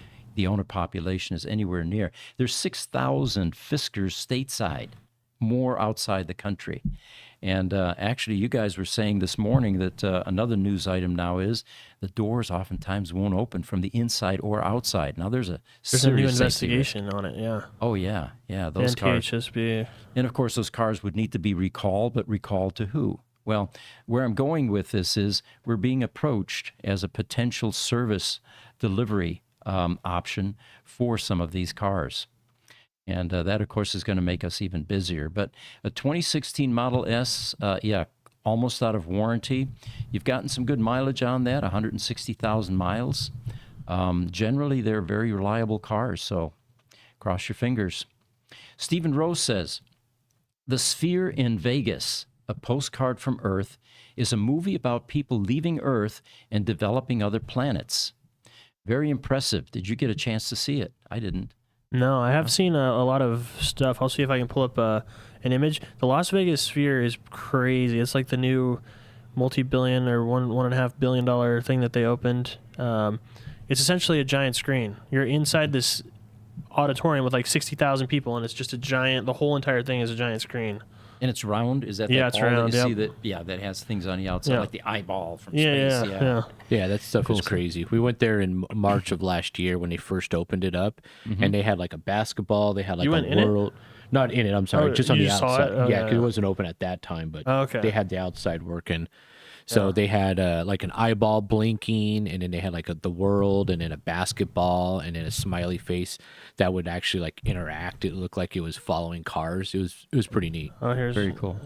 owner population is anywhere near. There's 6,000 Fiskers stateside, more outside the country. And actually, you guys were saying this morning that another news item now is the doors oftentimes won't open from the inside or outside. Now, there's a new investigation on it, yeah. Oh, yeah. Those cars. NTHSB. And, of course, those cars would need to be recalled, but recalled to who? Well, where I'm going with this is we're being approached as a potential service delivery option for some of these cars. And that, of course, is going to make us even busier. But a 2016 Model S, almost out of warranty. You've gotten some good mileage on that, 160,000 miles. Generally, they're very reliable cars, so cross your fingers. Stephen Rose says, The Sphere in Vegas, A Postcard from Earth, is a movie about people leaving Earth and developing other planets. Very impressive. Did you get a chance to see it? I didn't. No, I have seen a lot of stuff. I'll see if I can pull up an image. The Las Vegas Sphere is crazy. It's like the new multi-billion or $1.5 billion thing that they opened. It's essentially a giant screen. You're inside this auditorium with like 60,000 people, and it's just a giant. The whole entire thing is a giant screen. And it's round? Is that it's ball round, that you see that? Yeah, that has things on the outside, like the eyeball from space. Yeah, that stuff is crazy. We went there in March of last year when they first opened it up, and they had like a basketball. They had like a world. Not in it, I'm sorry, just on the outside. Yeah, because it wasn't open at that time, but they had the outside working. So they had like an eyeball blinking, and then they had like the world, and then a basketball, and then a smiley face that would actually like interact. It looked like it was following cars. It was pretty neat. Oh, here's very cool.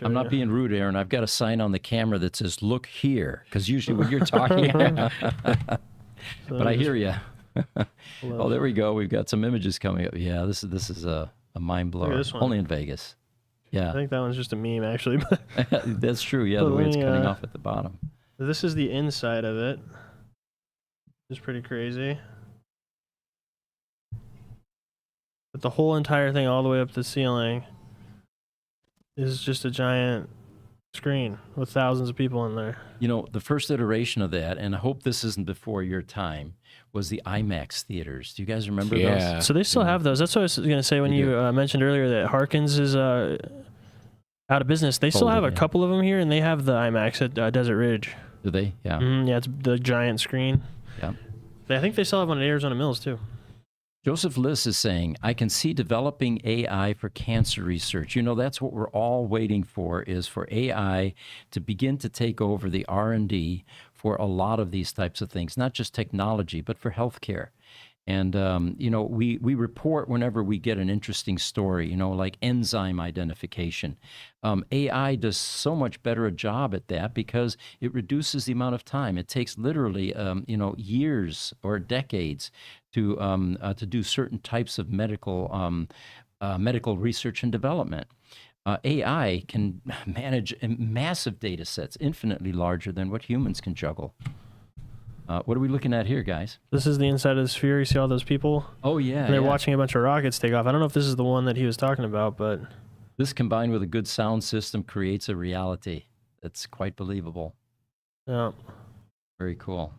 I'm not being rude, Aaron. I've got a sign on the camera that says "Look here," because usually when you're talking, but I hear you. Oh, there we go. We've got some images coming up. Yeah, this is a mind blower. Only in Vegas. Yeah, I think that one's just a meme, actually. That's true. Yeah, the way it's cutting off at the bottom. This is the inside of it. It's pretty crazy. But the whole entire thing, all the way up to the ceiling, is just a giant screen with thousands of people in there. You know, the first iteration of that, and I hope this isn't before your time, was the IMAX theaters. Do you guys remember those? So they still have those. That's what I was going to say when you mentioned earlier that Harkins is out of business. They still have a couple of them here, and they have the IMAX at Desert Ridge. Do they? Yeah. Yeah, it's the giant screen. Yeah. I think they still have one at Arizona Mills, too. Joseph Liss is saying, I can see developing AI for cancer research. You know, that's what we're all waiting for, is for AI to begin to take over the R&D for a lot of these types of things, not just technology, but for healthcare. And, you know, we report whenever we get an interesting story, you know, like enzyme identification. AI does so much better a job at that because it reduces the amount of time. It takes literally, you know, years or decades to do certain types of medical research and development. AI can manage massive data sets, infinitely larger than what humans can juggle. What are we looking at here, guys? This is the inside of the sphere. You see all those people? Oh, yeah. And they're yeah. watching a bunch of rockets take off. I don't know if this is the one that he was talking about, but This combined with a good sound system creates a reality that's quite believable. yeah. Very cool.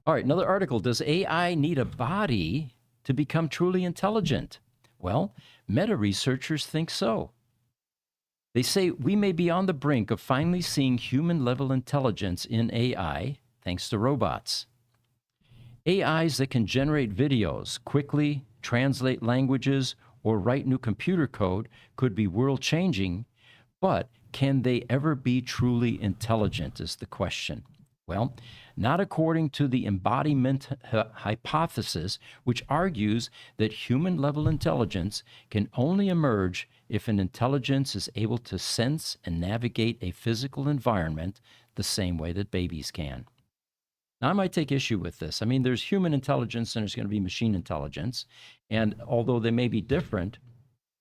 All right, another article. Does AI need a body to become truly intelligent? Well, meta researchers think so. They say we may be on the brink of finally seeing human level intelligence in AI, thanks to robots. AIs that can generate videos quickly, translate languages, or write new computer code could be world changing, but can they ever be truly intelligent is the question. Well, not according to the embodiment hypothesis, which argues that human level intelligence can only emerge if an intelligence is able to sense and navigate a physical environment the same way that babies can. Now, I might take issue with this. I mean, there's human intelligence and there's going to be machine intelligence. And although they may be different,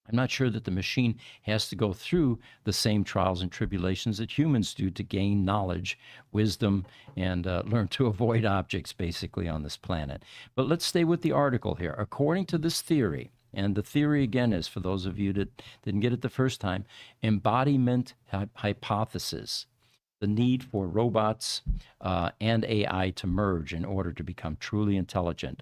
I'm not sure that the machine has to go through the same trials and tribulations that humans do to gain knowledge, wisdom, and learn to avoid objects basically on this planet. But let's stay with the article here. According to this theory, and the theory again is, for those of you that didn't get it the first time, embodiment hypothesis, the need for robots and AI to merge in order to become truly intelligent.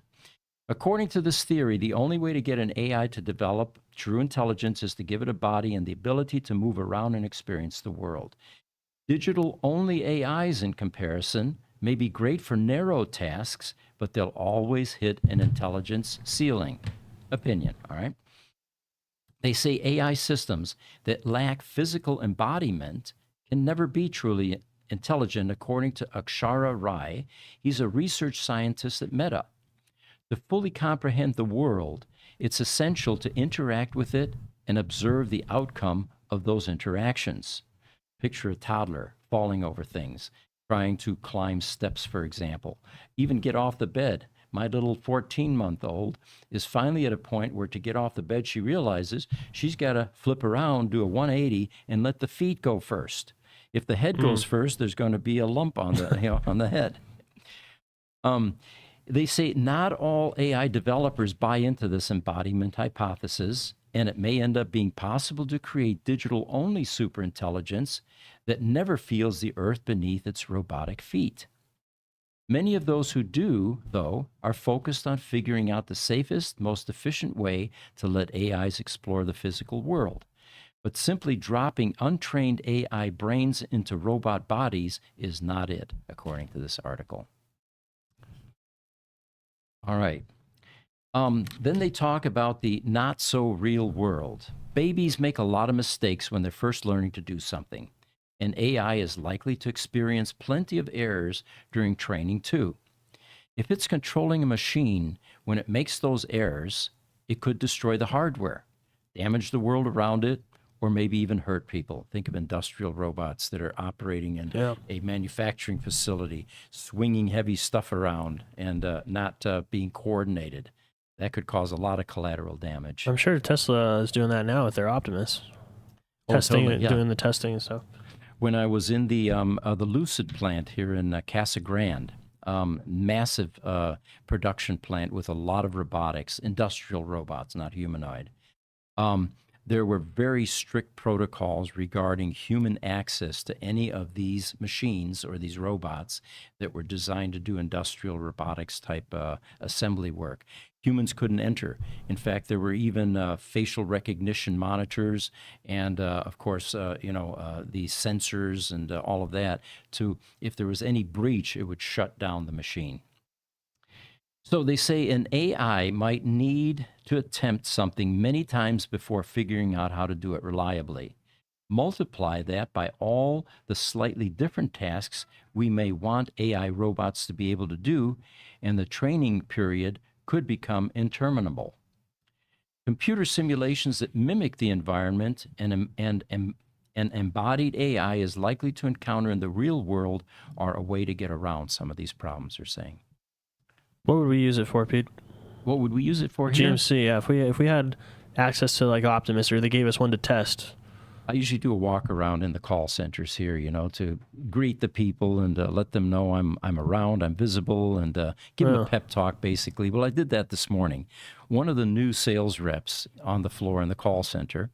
According to this theory, the only way to get an AI to develop true intelligence is to give it a body and the ability to move around and experience the world. Digital-only AIs, in comparison, may be great for narrow tasks, but they'll always hit an intelligence ceiling. Opinion, all right? They say AI systems that lack physical embodiment can never be truly intelligent, according to Akshara Rai. He's a research scientist at Meta. To fully comprehend the world, it's essential to interact with it and observe the outcome of those interactions. Picture a toddler falling over things, trying to climb steps, for example, even get off the bed. My little 14-month-old is finally at a point where, to get off the bed, she realizes she's got to flip around, do a 180, and let the feet go first. If the head goes first, there's going to be a lump on the on the head. They say not all AI developers buy into this embodiment hypothesis, and it may end up being possible to create digital-only superintelligence that never feels the earth beneath its robotic feet. Many of those who do, though, are focused on figuring out the safest, most efficient way to let AIs explore the physical world. But simply dropping untrained AI brains into robot bodies is not it, according to this article. All right. Then they talk about the not so real world. Babies make a lot of mistakes when they're first learning to do something, and AI is likely to experience plenty of errors during training too. If it's controlling a machine when it makes those errors, it could destroy the hardware, damage the world around it, or maybe even hurt people. Think of industrial robots that are operating in a manufacturing facility, swinging heavy stuff around and not being coordinated. That could cause a lot of collateral damage. I'm sure Tesla is doing that now with their Optimus. Testing, doing the testing and stuff. When I was in the Lucid plant here in Casa Grande, massive production plant with a lot of robotics, industrial robots, not humanoid. There were very strict protocols regarding human access to any of these machines or these robots that were designed to do industrial robotics type assembly work. Humans couldn't enter. In fact, there were even facial recognition monitors and, of course, the sensors and all of that to, if there was any breach, it would shut down the machine. So they say an AI might need to attempt something many times before figuring out how to do it reliably. Multiply that by all the slightly different tasks we may want AI robots to be able to do, and the training period could become interminable. Computer simulations that mimic the environment and an embodied AI is likely to encounter in the real world are a way to get around some of these problems, they're saying. What would we use it for, Pete? What would we use it for here? GMC, yeah. If we had access to like Optimus, or they gave us one to test. I usually do a walk around in the call centers here, to greet the people and let them know I'm around, I'm visible, and give them a pep talk, basically. Well, I did that this morning. One of the new sales reps on the floor in the call center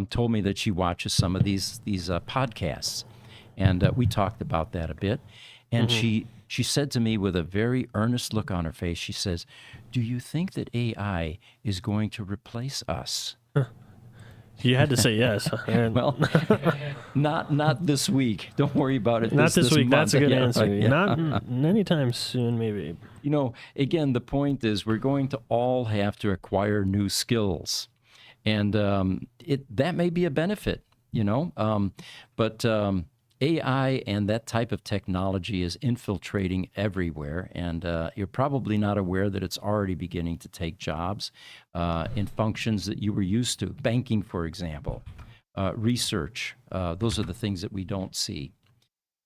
told me that she watches some of these podcasts, and we talked about that a bit. And she said to me with a very earnest look on her face, she says, "Do you think that AI is going to replace us?" You had to say yes. Well, not this week. Don't worry about it. Not this week. month. That's a good answer. Right, yeah. Not anytime soon, maybe. Again, the point is we're going to all have to acquire new skills, and that may be a benefit, but AI and that type of technology is infiltrating everywhere, and you're probably not aware that it's already beginning to take jobs in functions that you were used to. Banking, for example, research. Those are the things that we don't see.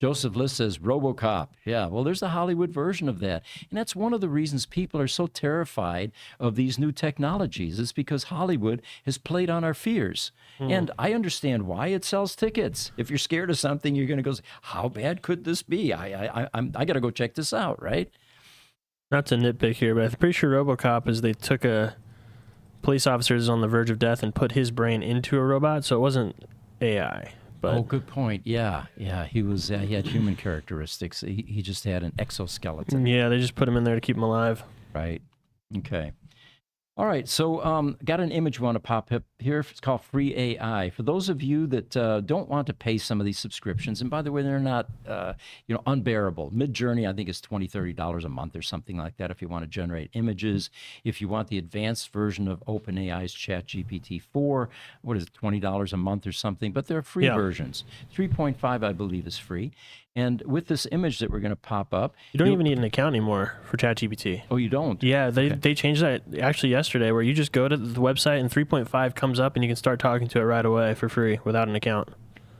Joseph List says RoboCop. Yeah, well, there's a Hollywood version of that. And that's one of the reasons people are so terrified of these new technologies. It's because Hollywood has played on our fears. And I understand why. It sells tickets. If you're scared of something, you're going to go, how bad could this be? I got to go check this out, right? Not to nitpick here, but I'm pretty sure RoboCop is they took a police officer who's on the verge of death and put his brain into a robot, so it wasn't AI. But good point. Yeah. He had human characteristics. He just had an exoskeleton. Yeah, they just put him in there to keep him alive. Right. Okay. All right. So got an image we want to pop up here. It's called Free AI. For those of you that don't want to pay some of these subscriptions, and by the way, they're not unbearable. Midjourney, I think, is $20, $30 a month or something like that if you want to generate images. If you want the advanced version of OpenAI's ChatGPT 4, what is it, $20 a month or something? But there are free versions. 3.5, I believe, is free. And with this image that we're going to pop up, you don't even need an account anymore for ChatGPT. Oh, you don't? Yeah, they changed that actually yesterday, where you just go to the website and 3.5 comes up and you can start talking to it right away for free without an account.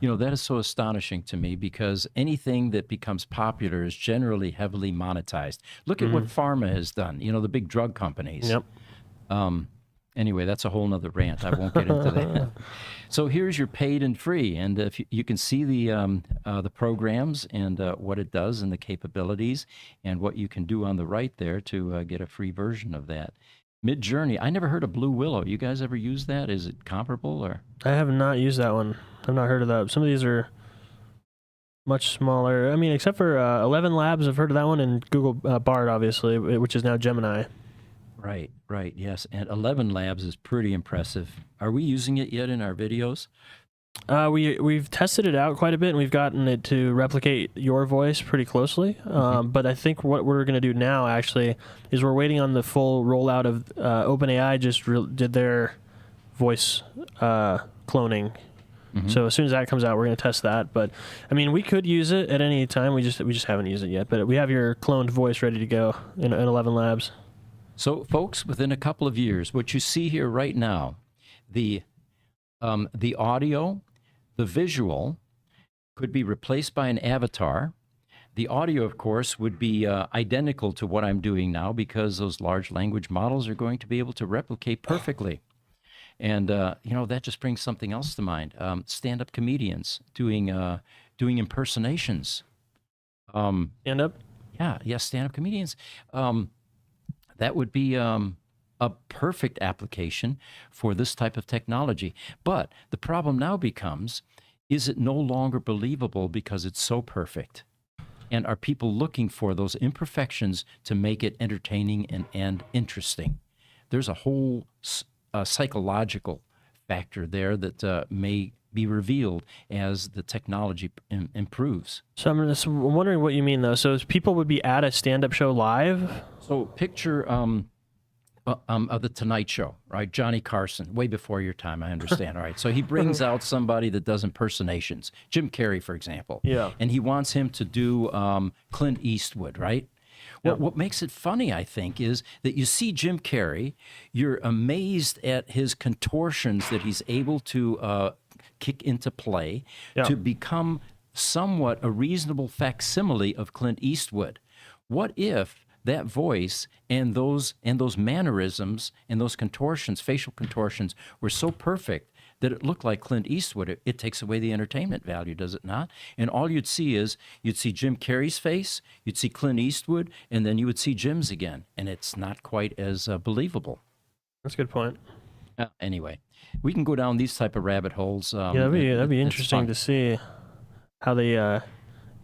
That is so astonishing to me, because anything that becomes popular is generally heavily monetized. Look at what pharma has done, the big drug companies. Yep. Anyway, that's a whole nother rant. I won't get into that. So here's your paid and free, and if you can see the programs and what it does and the capabilities and what you can do on the right there to get a free version of that. Midjourney, I never heard of Blue Willow. You guys ever use that? Is it comparable or? I have not used that one. I've not heard of that. Some of these are much smaller. I mean, except for 11 Labs, I've heard of that one, and Google Bard, obviously, which is now Gemini. Right, yes. And 11 Labs is pretty impressive. Are we using it yet in our videos? We've tested it out quite a bit, and we've gotten it to replicate your voice pretty closely. But I think what we're going to do now, actually, is we're waiting on the full rollout of OpenAI just did their voice cloning. So as soon as that comes out, we're going to test that. But, I mean, we could use it at any time. We just haven't used it yet. But we have your cloned voice ready to go in 11 Labs. So, folks, within a couple of years, what you see here right now, the audio, the visual could be replaced by an avatar. The audio, of course, would be identical to what I'm doing now, because those large language models are going to be able to replicate perfectly. And, that just brings something else to mind. Stand-up comedians doing impersonations. Stand-up? Yeah, stand-up comedians. That would be a perfect application for this type of technology. But the problem now becomes, is it no longer believable because it's so perfect? And are people looking for those imperfections to make it entertaining and interesting? There's a whole psychological factor there that may be revealed as the technology improves. So I'm just wondering what you mean, though. So people would be at a stand-up show live? So picture of the Tonight Show, right? Johnny Carson, way before your time, I understand. All right, so he brings out somebody that does impersonations, Jim Carrey, for example. Yeah. And he wants him to do Clint Eastwood, right? What makes it funny, I think, is that you see Jim Carrey, you're amazed at his contortions that he's able to kick into play to become somewhat a reasonable facsimile of Clint Eastwood. What if that voice and those mannerisms and those contortions, facial contortions, were so perfect that it looked like Clint Eastwood? It takes away the entertainment value, does it not? And all you'd see is Jim Carrey's face, you'd see Clint Eastwood, and then you would see Jim's again, and it's not quite as believable. That's a good point. Anyway, we can go down these type of rabbit holes. That'd be interesting to see how they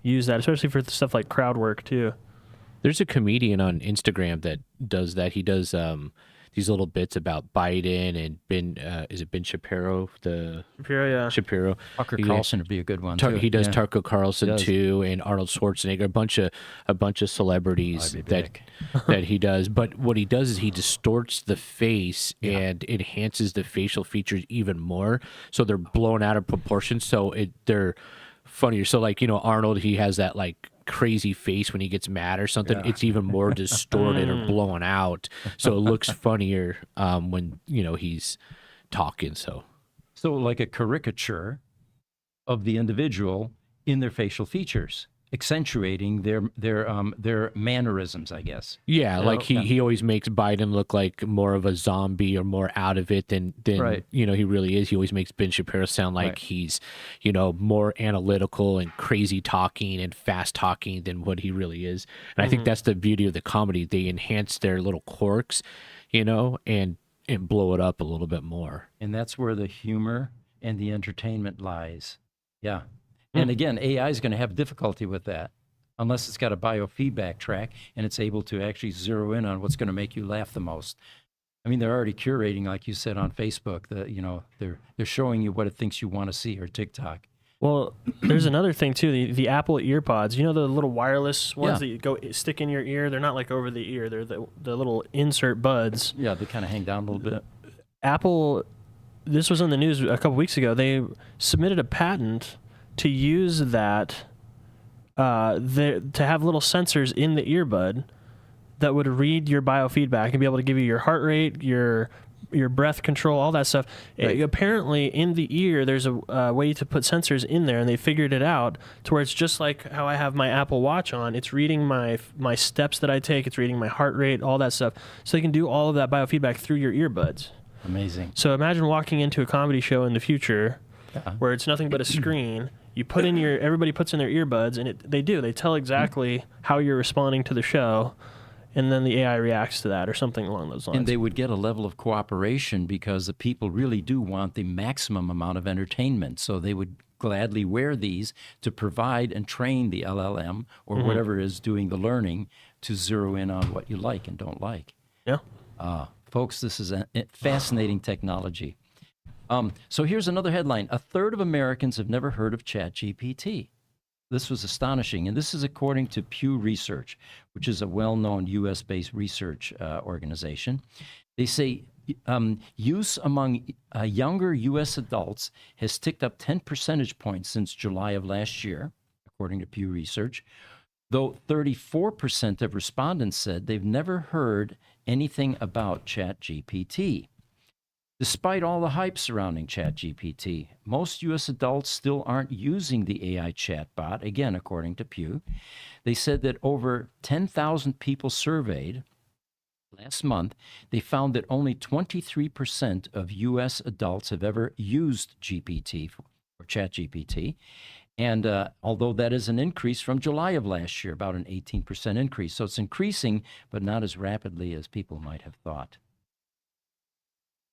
use that, especially for stuff like crowd work too. There's a comedian on Instagram that does that. He does these little bits about Biden and is it Ben Shapiro? Shapiro. Tucker Carlson would be a good one too. He does Tucker Carlson too, and Arnold Schwarzenegger, a bunch of celebrities that he does. But what he does is he distorts the face and enhances the facial features even more, so they're blown out of proportion. So they're funnier. So like Arnold, he has that like crazy face when he gets mad or something. It's even more distorted or blown out, so it looks funnier when he's talking. So like a caricature of the individual in their facial features, accentuating their mannerisms, I guess. Yeah, like he always makes Biden look like more of a zombie or more out of it than he really is. He always makes Ben Shapiro sound like he's more analytical and crazy talking and fast talking than what he really is. And I think that's the beauty of the comedy. They enhance their little quirks, and blow it up a little bit more. And that's where the humor and the entertainment lies. Yeah. And again, AI is going to have difficulty with that unless it's got a biofeedback track and it's able to actually zero in on what's going to make you laugh the most. I mean, they're already curating, like you said on Facebook, they're showing you what it thinks you want to see, or TikTok. Well, there's another thing too, the Apple EarPods. The little wireless ones that you stick in your ear. They're not like over the ear. They're the little insert buds. Yeah, they kind of hang down a little bit. Apple, this was in the news a couple weeks ago. They submitted a patent to use that, to have little sensors in the earbud that would read your biofeedback and be able to give you your heart rate, your breath control, all that stuff. Right. Apparently, in the ear, there's a way to put sensors in there, and they figured it out to where it's just like how I have my Apple Watch on. It's reading my steps that I take. It's reading my heart rate, all that stuff. So they can do all of that biofeedback through your earbuds. Amazing. So imagine walking into a comedy show in the future where it's nothing but a screen. You put in everybody puts in their earbuds, and they tell exactly how you're responding to the show, and then the AI reacts to that or something along those lines. And they would get a level of cooperation because the people really do want the maximum amount of entertainment. So they would gladly wear these to provide and train the LLM or whatever is doing the learning to zero in on what you like and don't like. Yeah. Folks, this is a fascinating technology. So here's another headline. 1/3 of Americans have never heard of ChatGPT. This was astonishing, and this is according to Pew Research, which is a well-known U.S.-based research organization. They say use among younger U.S. adults has ticked up 10 percentage points since July of last year, according to Pew Research, though 34% of respondents said they've never heard anything about ChatGPT. Despite all the hype surrounding ChatGPT, most U.S. adults still aren't using the AI chatbot, again, according to Pew. They said that over 10,000 people surveyed last month, they found that only 23% of U.S. adults have ever used GPT or ChatGPT. And although that is an increase from July of last year, about an 18% increase. So it's increasing, but not as rapidly as people might have thought.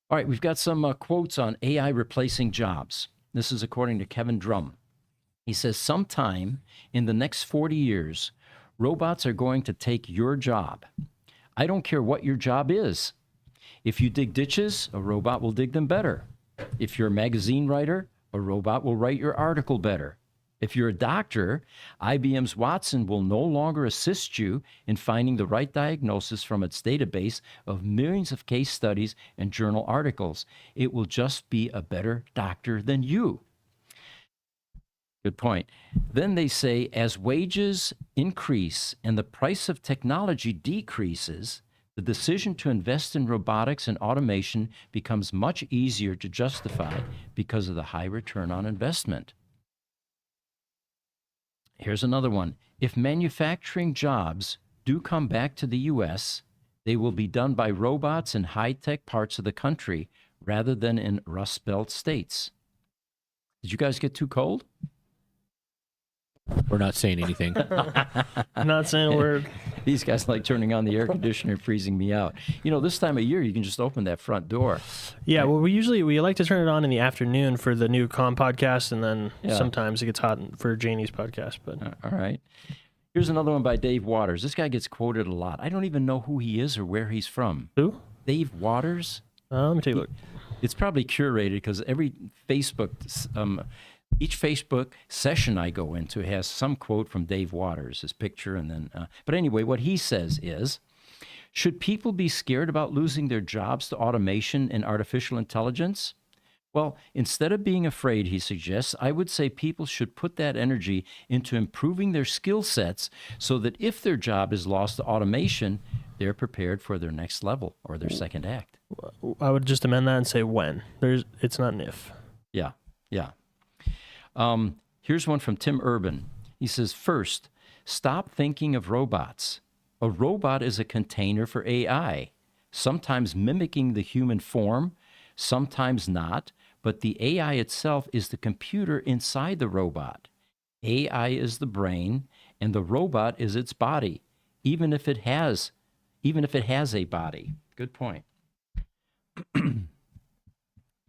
All right, we've got some quotes on AI replacing jobs. This is according to Kevin Drum. He says, sometime in the next 40 years, robots are going to take your job. I don't care what your job is. If you dig ditches, a robot will dig them better. If you're a magazine writer, A robot will write your article better. If you're a doctor, IBM's Watson will no longer assist you in finding the right diagnosis from its database of millions of case studies and journal articles. It will just be a better doctor than you. Good point. Then they say, as wages increase and the price of technology decreases, the decision to invest in robotics and automation becomes much easier to justify because of the high return on investment. Here's another one. If manufacturing jobs do come back to the U.S., they will be done by robots in high-tech parts of the country rather than in Rust Belt states. Did you guys get too cold? We're not saying anything. Not saying a word. These guys like turning on the air conditioner, freezing me out. You know, this time of year, you can just open that front door. Yeah, well, we like to turn it on in the afternoon for the new Com podcast, and then sometimes it gets hot for Janie's podcast. But all right. Here's another one by Dave Waters. This guy gets quoted a lot. I don't even know who he is or where he's from. Who? Dave Waters. Let me take a look. It's probably curated because every Facebook... each Facebook session I go into has some quote from Dave Waters, his picture, and then... but anyway, what he says is, should people be scared about losing their jobs to automation and artificial intelligence? Well, instead of being afraid, he suggests, I would say people should put that energy into improving their skill sets so that if their job is lost to automation, they're prepared for their next level or their second act. I would just amend that and say when. It's not an if. Yeah. Here's one from Tim Urban. He says, first, stop thinking of robots. A robot is a container for AI, sometimes mimicking the human form, sometimes not, but the AI itself is the computer inside the robot. AI is the brain, and the robot is its body, even if it has a body. Good point.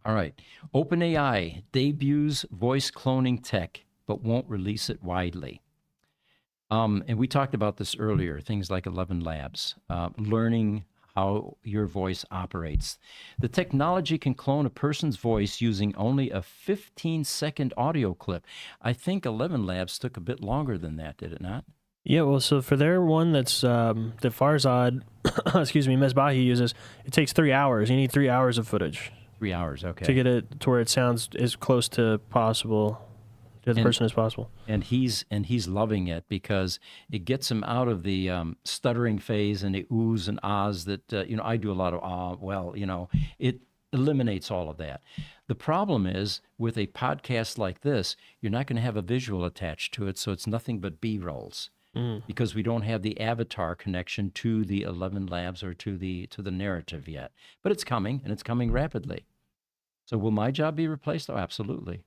All right. OpenAI debuts voice cloning tech, but won't release it widely. And we talked about this earlier, things like 11 Labs, learning how your voice operates. The technology can clone a person's voice using only a 15-second audio clip. I think 11 Labs took a bit longer than that, did it not? Yeah, well, so for their one that's the Farzad, Mesbahi uses, it takes 3 hours. You need 3 hours of footage. 3 hours, okay. To get it to where it sounds as close to possible to the person as possible. And he's loving it because it gets him out of the stuttering phase and the oohs and ahs that I do a lot of it eliminates all of that. The problem is with a podcast like this, you're not going to have a visual attached to it, so it's nothing but B-rolls. Because we don't have the avatar connection to the 11 Labs or to the narrative yet. But it's coming, and it's coming rapidly. So will my job be replaced? Oh, absolutely.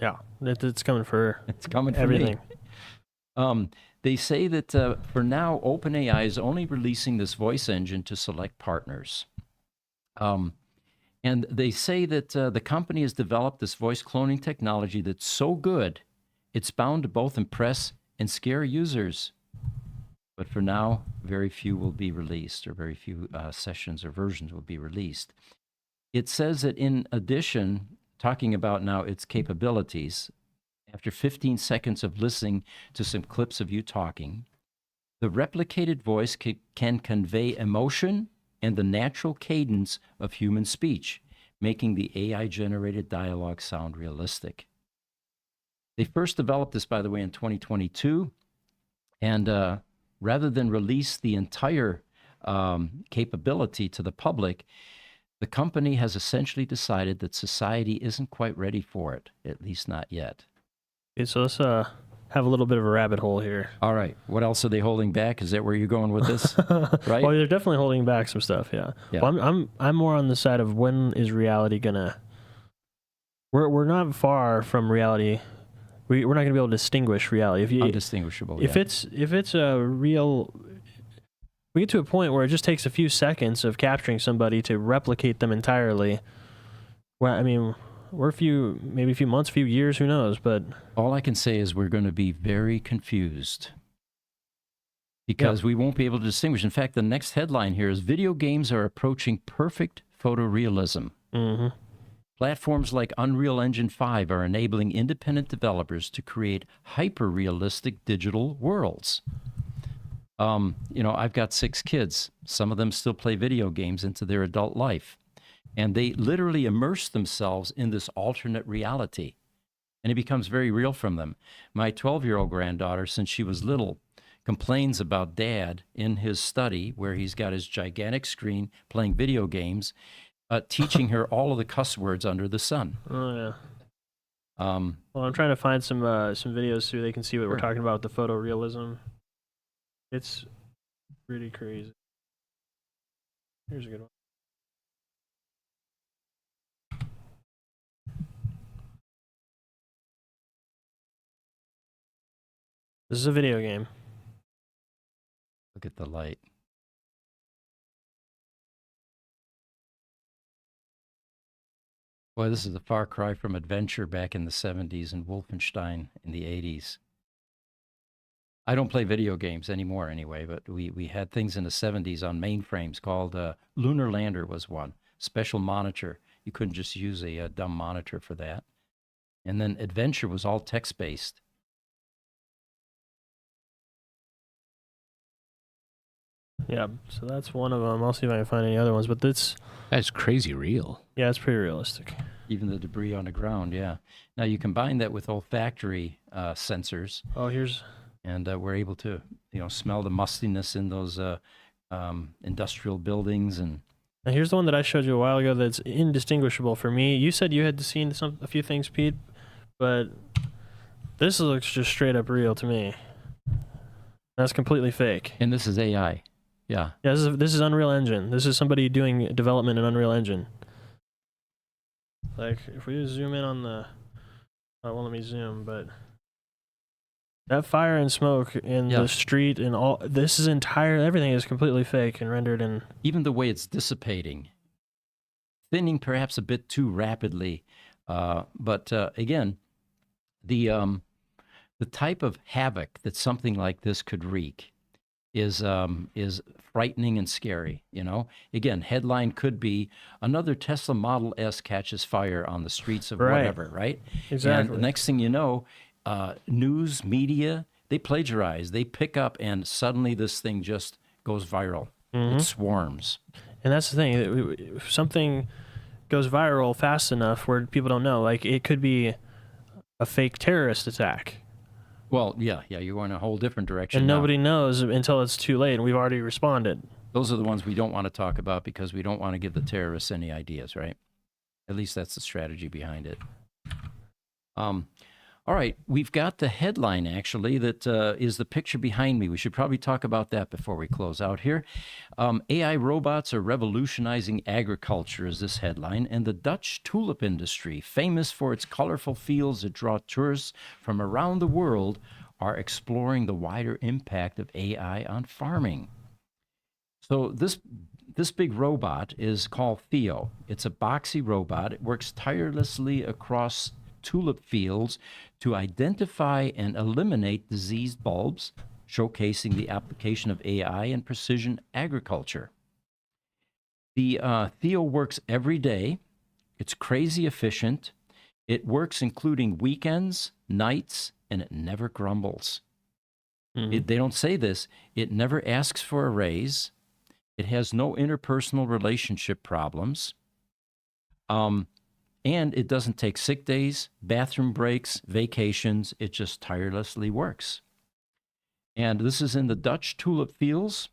Yeah, it's coming for everything. They say that for now, OpenAI is only releasing this voice engine to select partners. And they say that the company has developed this voice cloning technology that's so good, it's bound to both impress and scare users. But for now, very few will be released, or very few sessions or versions will be released. It says that in addition, talking about now its capabilities, after 15 seconds of listening to some clips of you talking, the replicated voice can convey emotion and the natural cadence of human speech, making the AI-generated dialogue sound realistic. They first developed this, by the way, in 2022, and rather than release the entire capability to the public, the company has essentially decided that society isn't quite ready for it, at least not yet. Okay, so let's have a little bit of a rabbit hole here. All right. What else are they holding back? Is that where you're going with this? Right? Well, they're definitely holding back some stuff, yeah. Well, I'm more on the side of when is reality gonna... We're not far from reality. We're not gonna be able to distinguish reality. Undistinguishable, if it's a real... We get to a point where it just takes a few seconds of capturing somebody to replicate them entirely. Well, I mean, we're maybe a few months, few years, who knows, but... All I can say is we're going to be very confused because we won't be able to distinguish. In fact, the next headline here is video games are approaching perfect photorealism. Platforms like Unreal Engine 5 are enabling independent developers to create hyper-realistic digital worlds. I've got 6 kids. Some of them still play video games into their adult life. And they literally immerse themselves in this alternate reality. And it becomes very real from them. My 12-year-old granddaughter, since she was little, complains about Dad in his study where he's got his gigantic screen playing video games, teaching her all of the cuss words under the sun. Oh, yeah. Well, I'm trying to find some videos so they can see what we're talking about, the photorealism. It's pretty crazy. Here's a good one. This is a video game. Look at the light. Boy, this is a far cry from adventure back in the 70s and Wolfenstein in the 80s. I don't play video games anymore anyway, but we had things in the 70s on mainframes called Lunar Lander was one. Special monitor. You couldn't just use a dumb monitor for that. And then adventure was all text-based. Yeah, so that's one of them. I'll see if I can find any other ones, but that's crazy real. Yeah, it's pretty realistic. Even the debris on the ground, yeah. Now you combine that with olfactory sensors. Oh, here's... And we're able to, smell the mustiness in those industrial buildings. And now here's the one that I showed you a while ago that's indistinguishable for me. You said you had seen a few things, Pete, but this looks just straight up real to me. That's completely fake. And this is AI. Yeah. Yeah, this is Unreal Engine. This is somebody doing development in Unreal Engine. Like, if we zoom in on the... Oh, well, let me zoom, but... That fire and smoke in the street and all... This is everything is completely fake and rendered in... Even the way it's dissipating. Thinning perhaps a bit too rapidly. But again, the type of havoc that something like this could wreak is frightening and scary, Again, headline could be another Tesla Model S catches fire on the streets of whatever, right? Exactly. And the next thing you know, news, media, they plagiarize, they pick up, and suddenly this thing just goes viral. Mm-hmm. It swarms. And that's the thing. If something goes viral fast enough where people don't know, like it could be a fake terrorist attack. Well, yeah, you're going a whole different direction. And now. nobody knows until it's too late, and we've already responded. Those are the ones we don't want to talk about because we don't want to give the terrorists any ideas, right? At least that's the strategy behind it. All right, we've got the headline, actually, that is the picture behind me. We should probably talk about that before we close out here. AI robots are revolutionizing agriculture is this headline, and the Dutch tulip industry, famous for its colorful fields that draw tourists from around the world, are exploring the wider impact of AI on farming. So this big robot is called Theo. It's a boxy robot. It works tirelessly across tulip fields to identify and eliminate diseased bulbs, showcasing the application of AI in precision agriculture. The Theo works every day. It's crazy efficient. It works including weekends, nights, and it never grumbles. Mm-hmm. They don't say this. It never asks for a raise. It has no interpersonal relationship problems. And it doesn't take sick days, bathroom breaks, vacations. It just tirelessly works. And this is in the Dutch tulip fields,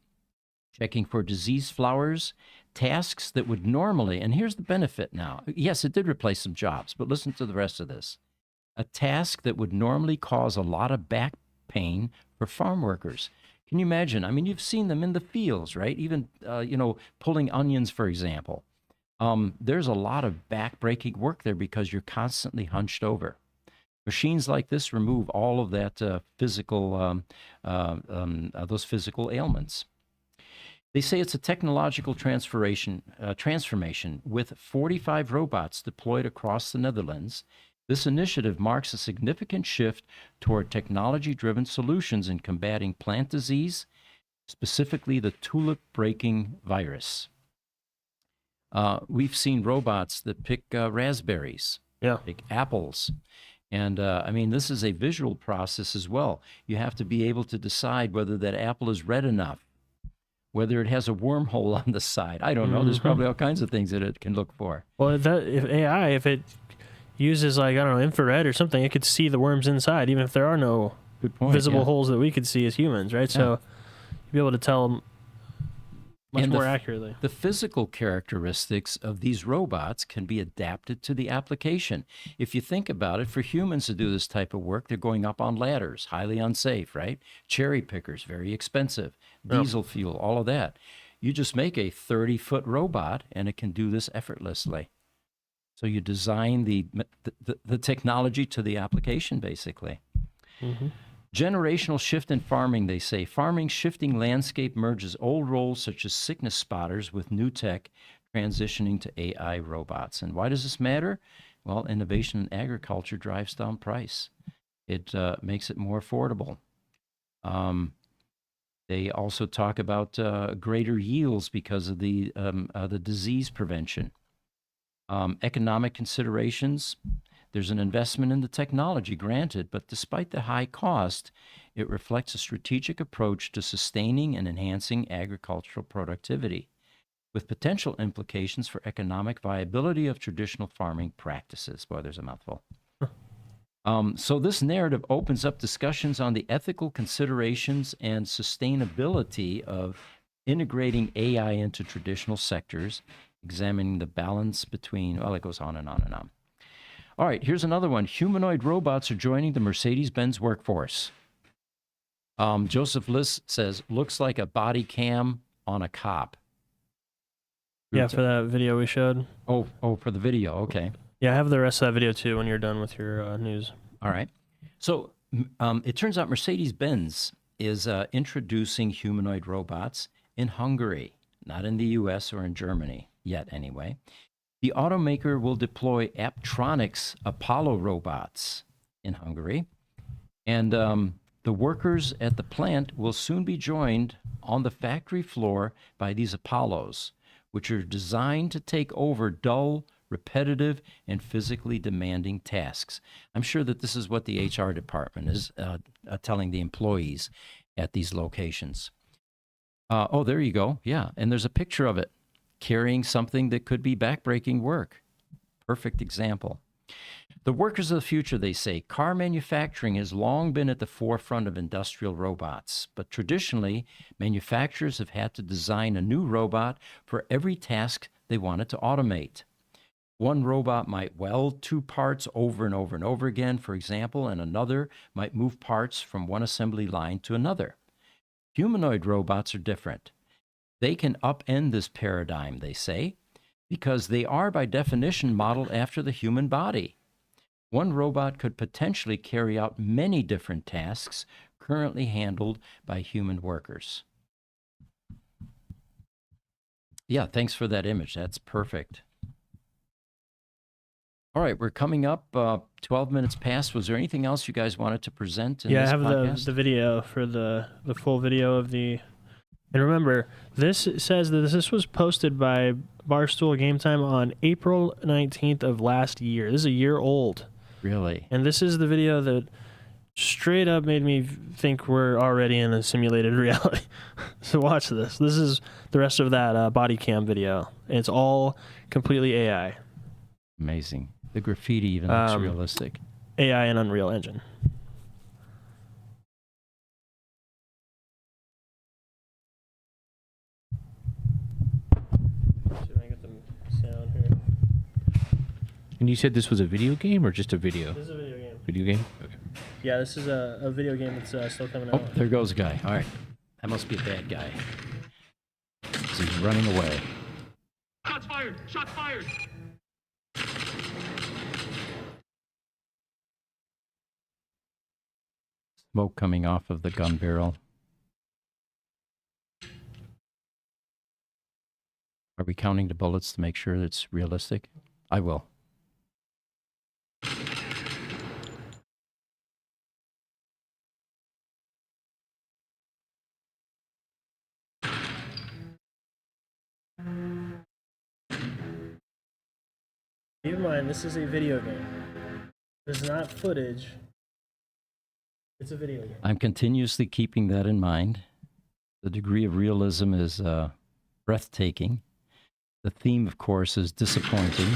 checking for diseased flowers, tasks that would normally, and here's the benefit now. Yes, it did replace some jobs, but listen to the rest of this. A task that would normally cause a lot of back pain for farm workers. Can you imagine? I mean, you've seen them in the fields, right? Even, pulling onions, for example. There's a lot of back-breaking work there because you're constantly hunched over. Machines like this remove all of that those physical ailments. They say it's a technological transformation with 45 robots deployed across the Netherlands. This initiative marks a significant shift toward technology-driven solutions in combating plant disease, specifically the tulip-breaking virus. We've seen robots that pick raspberries, Yeah. pick apples. And I mean, this is a visual process as well. You have to be able to decide whether that apple is red enough, whether it has a wormhole on the side. I don't know. There's probably all kinds of things that it can look for. Well, if it uses like, I don't know, infrared or something, it could see the worms inside, even if there are no Good point. visible yeah. holes that we could see as humans, right? So you'd be able to tell much And more accurately. The physical characteristics of these robots can be adapted to the application. If you think about it, for humans to do this type of work, they're going up on ladders, highly unsafe, right? Cherry pickers, very expensive. Diesel fuel, all of that. You just make a 30-foot robot, and it can do this effortlessly. So you design the technology to the application, basically. Generational shift in farming, they say. Farming's shifting landscape merges old roles such as sickness spotters with new tech transitioning to AI robots. And why does this matter? Well, innovation in agriculture drives down price. It makes it more affordable. They also talk about greater yields because of the disease prevention. Economic considerations. There's an investment in the technology, granted, but despite the high cost, it reflects a strategic approach to sustaining and enhancing agricultural productivity, with potential implications for economic viability of traditional farming practices. Boy, there's a mouthful. So this narrative opens up discussions on the ethical considerations and sustainability of integrating AI into traditional sectors, examining the balance between, well, it goes on and on and on. All right, here's another one. Humanoid robots are joining the Mercedes-Benz workforce. Joseph Liss says, looks like a body cam on a cop. Yeah, for that video we showed. Oh, for the video, okay. Yeah, I have the rest of that video too when you're done with your news. All right. So it turns out Mercedes-Benz is introducing humanoid robots in Hungary, not in the U.S. or in Germany yet anyway. The automaker will deploy Apptronic's Apollo robots in Hungary, and the workers at the plant will soon be joined on the factory floor by these Apollos, which are designed to take over dull, repetitive, and physically demanding tasks. I'm sure that this is what the HR department is telling the employees at these locations. Oh, there you go. Yeah, and there's a picture of it carrying something that could be backbreaking work. Perfect example. The workers of the future, they say. Car manufacturing has long been at the forefront of industrial robots, but traditionally, manufacturers have had to design a new robot for every task they wanted to automate. One robot might weld two parts over and over and over again, for example, and another might move parts from one assembly line to another. Humanoid robots are different. They can upend this paradigm, they say, because they are by definition modeled after the human body. One robot could potentially carry out many different tasks currently handled by human workers. Yeah, thanks for that image. That's perfect. All right, we're coming up 12 minutes past. Was there anything else you guys wanted to present in this podcast? Yeah, I have the video for the full video of the... And remember, this says that this was posted by Barstool Game Time on April 19th of last year. This is a year old. Really? And this is the video that straight up made me think we're already in a simulated reality. So watch this. This is the rest of that body cam video. It's all completely AI. Amazing. The graffiti even looks realistic. AI and Unreal Engine. See if I can get the sound here. And you said this was a video game or just a video? This is a video game. Video game? Okay. Yeah, this is a video game that's still coming Oh, out. there goes a guy. All right. That must be a bad guy. 'Cause he's running away. Shots fired! Shots fired! Smoke coming off of the gun barrel. Are we counting the bullets to make sure it's realistic? I will. Keep in mind, this is a video game. This is not footage. It's a video game. I'm continuously keeping that in mind. The degree of realism is breathtaking. The theme, of course, is disappointing.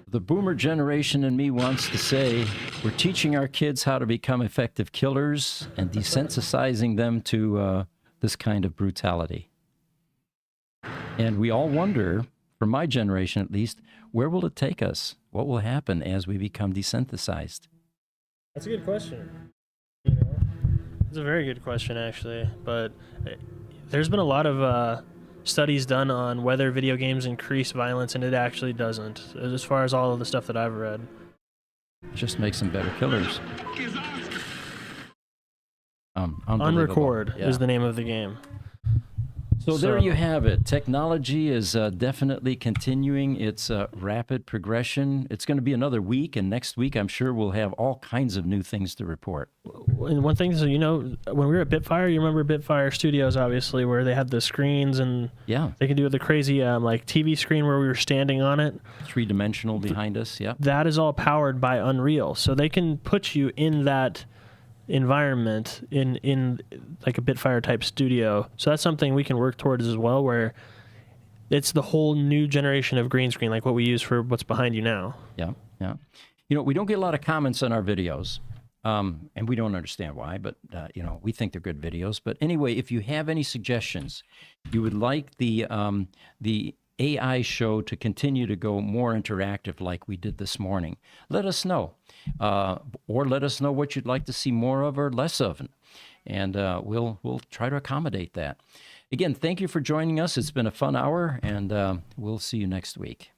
The boomer generation in me wants to say we're teaching our kids how to become effective killers and desensitizing them to this kind of brutality. And we all wonder, from my generation at least, where will it take us? What will happen as we become desensitized? That's a good question. You know, it's a very good question, actually. But there's been a lot of studies done on whether video games increase violence, and it actually doesn't, as far as all of the stuff that I've read. It just makes them better killers. Unrecord Yeah. is the name of the game. So there you have it. Technology is definitely continuing its rapid progression. It's going to be another week, and next week I'm sure we'll have all kinds of new things to report. And one thing, so you know, when we were at Bitfire, you remember Bitfire Studios, obviously, where they had the screens and Yeah, they could do the crazy like TV screen where we were standing on it. three-dimensional behind us, yeah. That is all powered by Unreal, so they can put you in that environment in like a Bitfire type studio. So that's something we can work towards as well, where it's the whole new generation of green screen, like what we use for what's behind you now. Yeah, yeah. You know, we don't get a lot of comments on our videos, and we don't understand why, but, you know, we think they're good videos. But anyway, if you have any suggestions, you would like the AI show to continue to go more interactive like we did this morning, let us know. Or let us know what you'd like to see more of or less of. And we'll try to accommodate that. Again, thank you for joining us. It's been a fun hour, and we'll see you next week.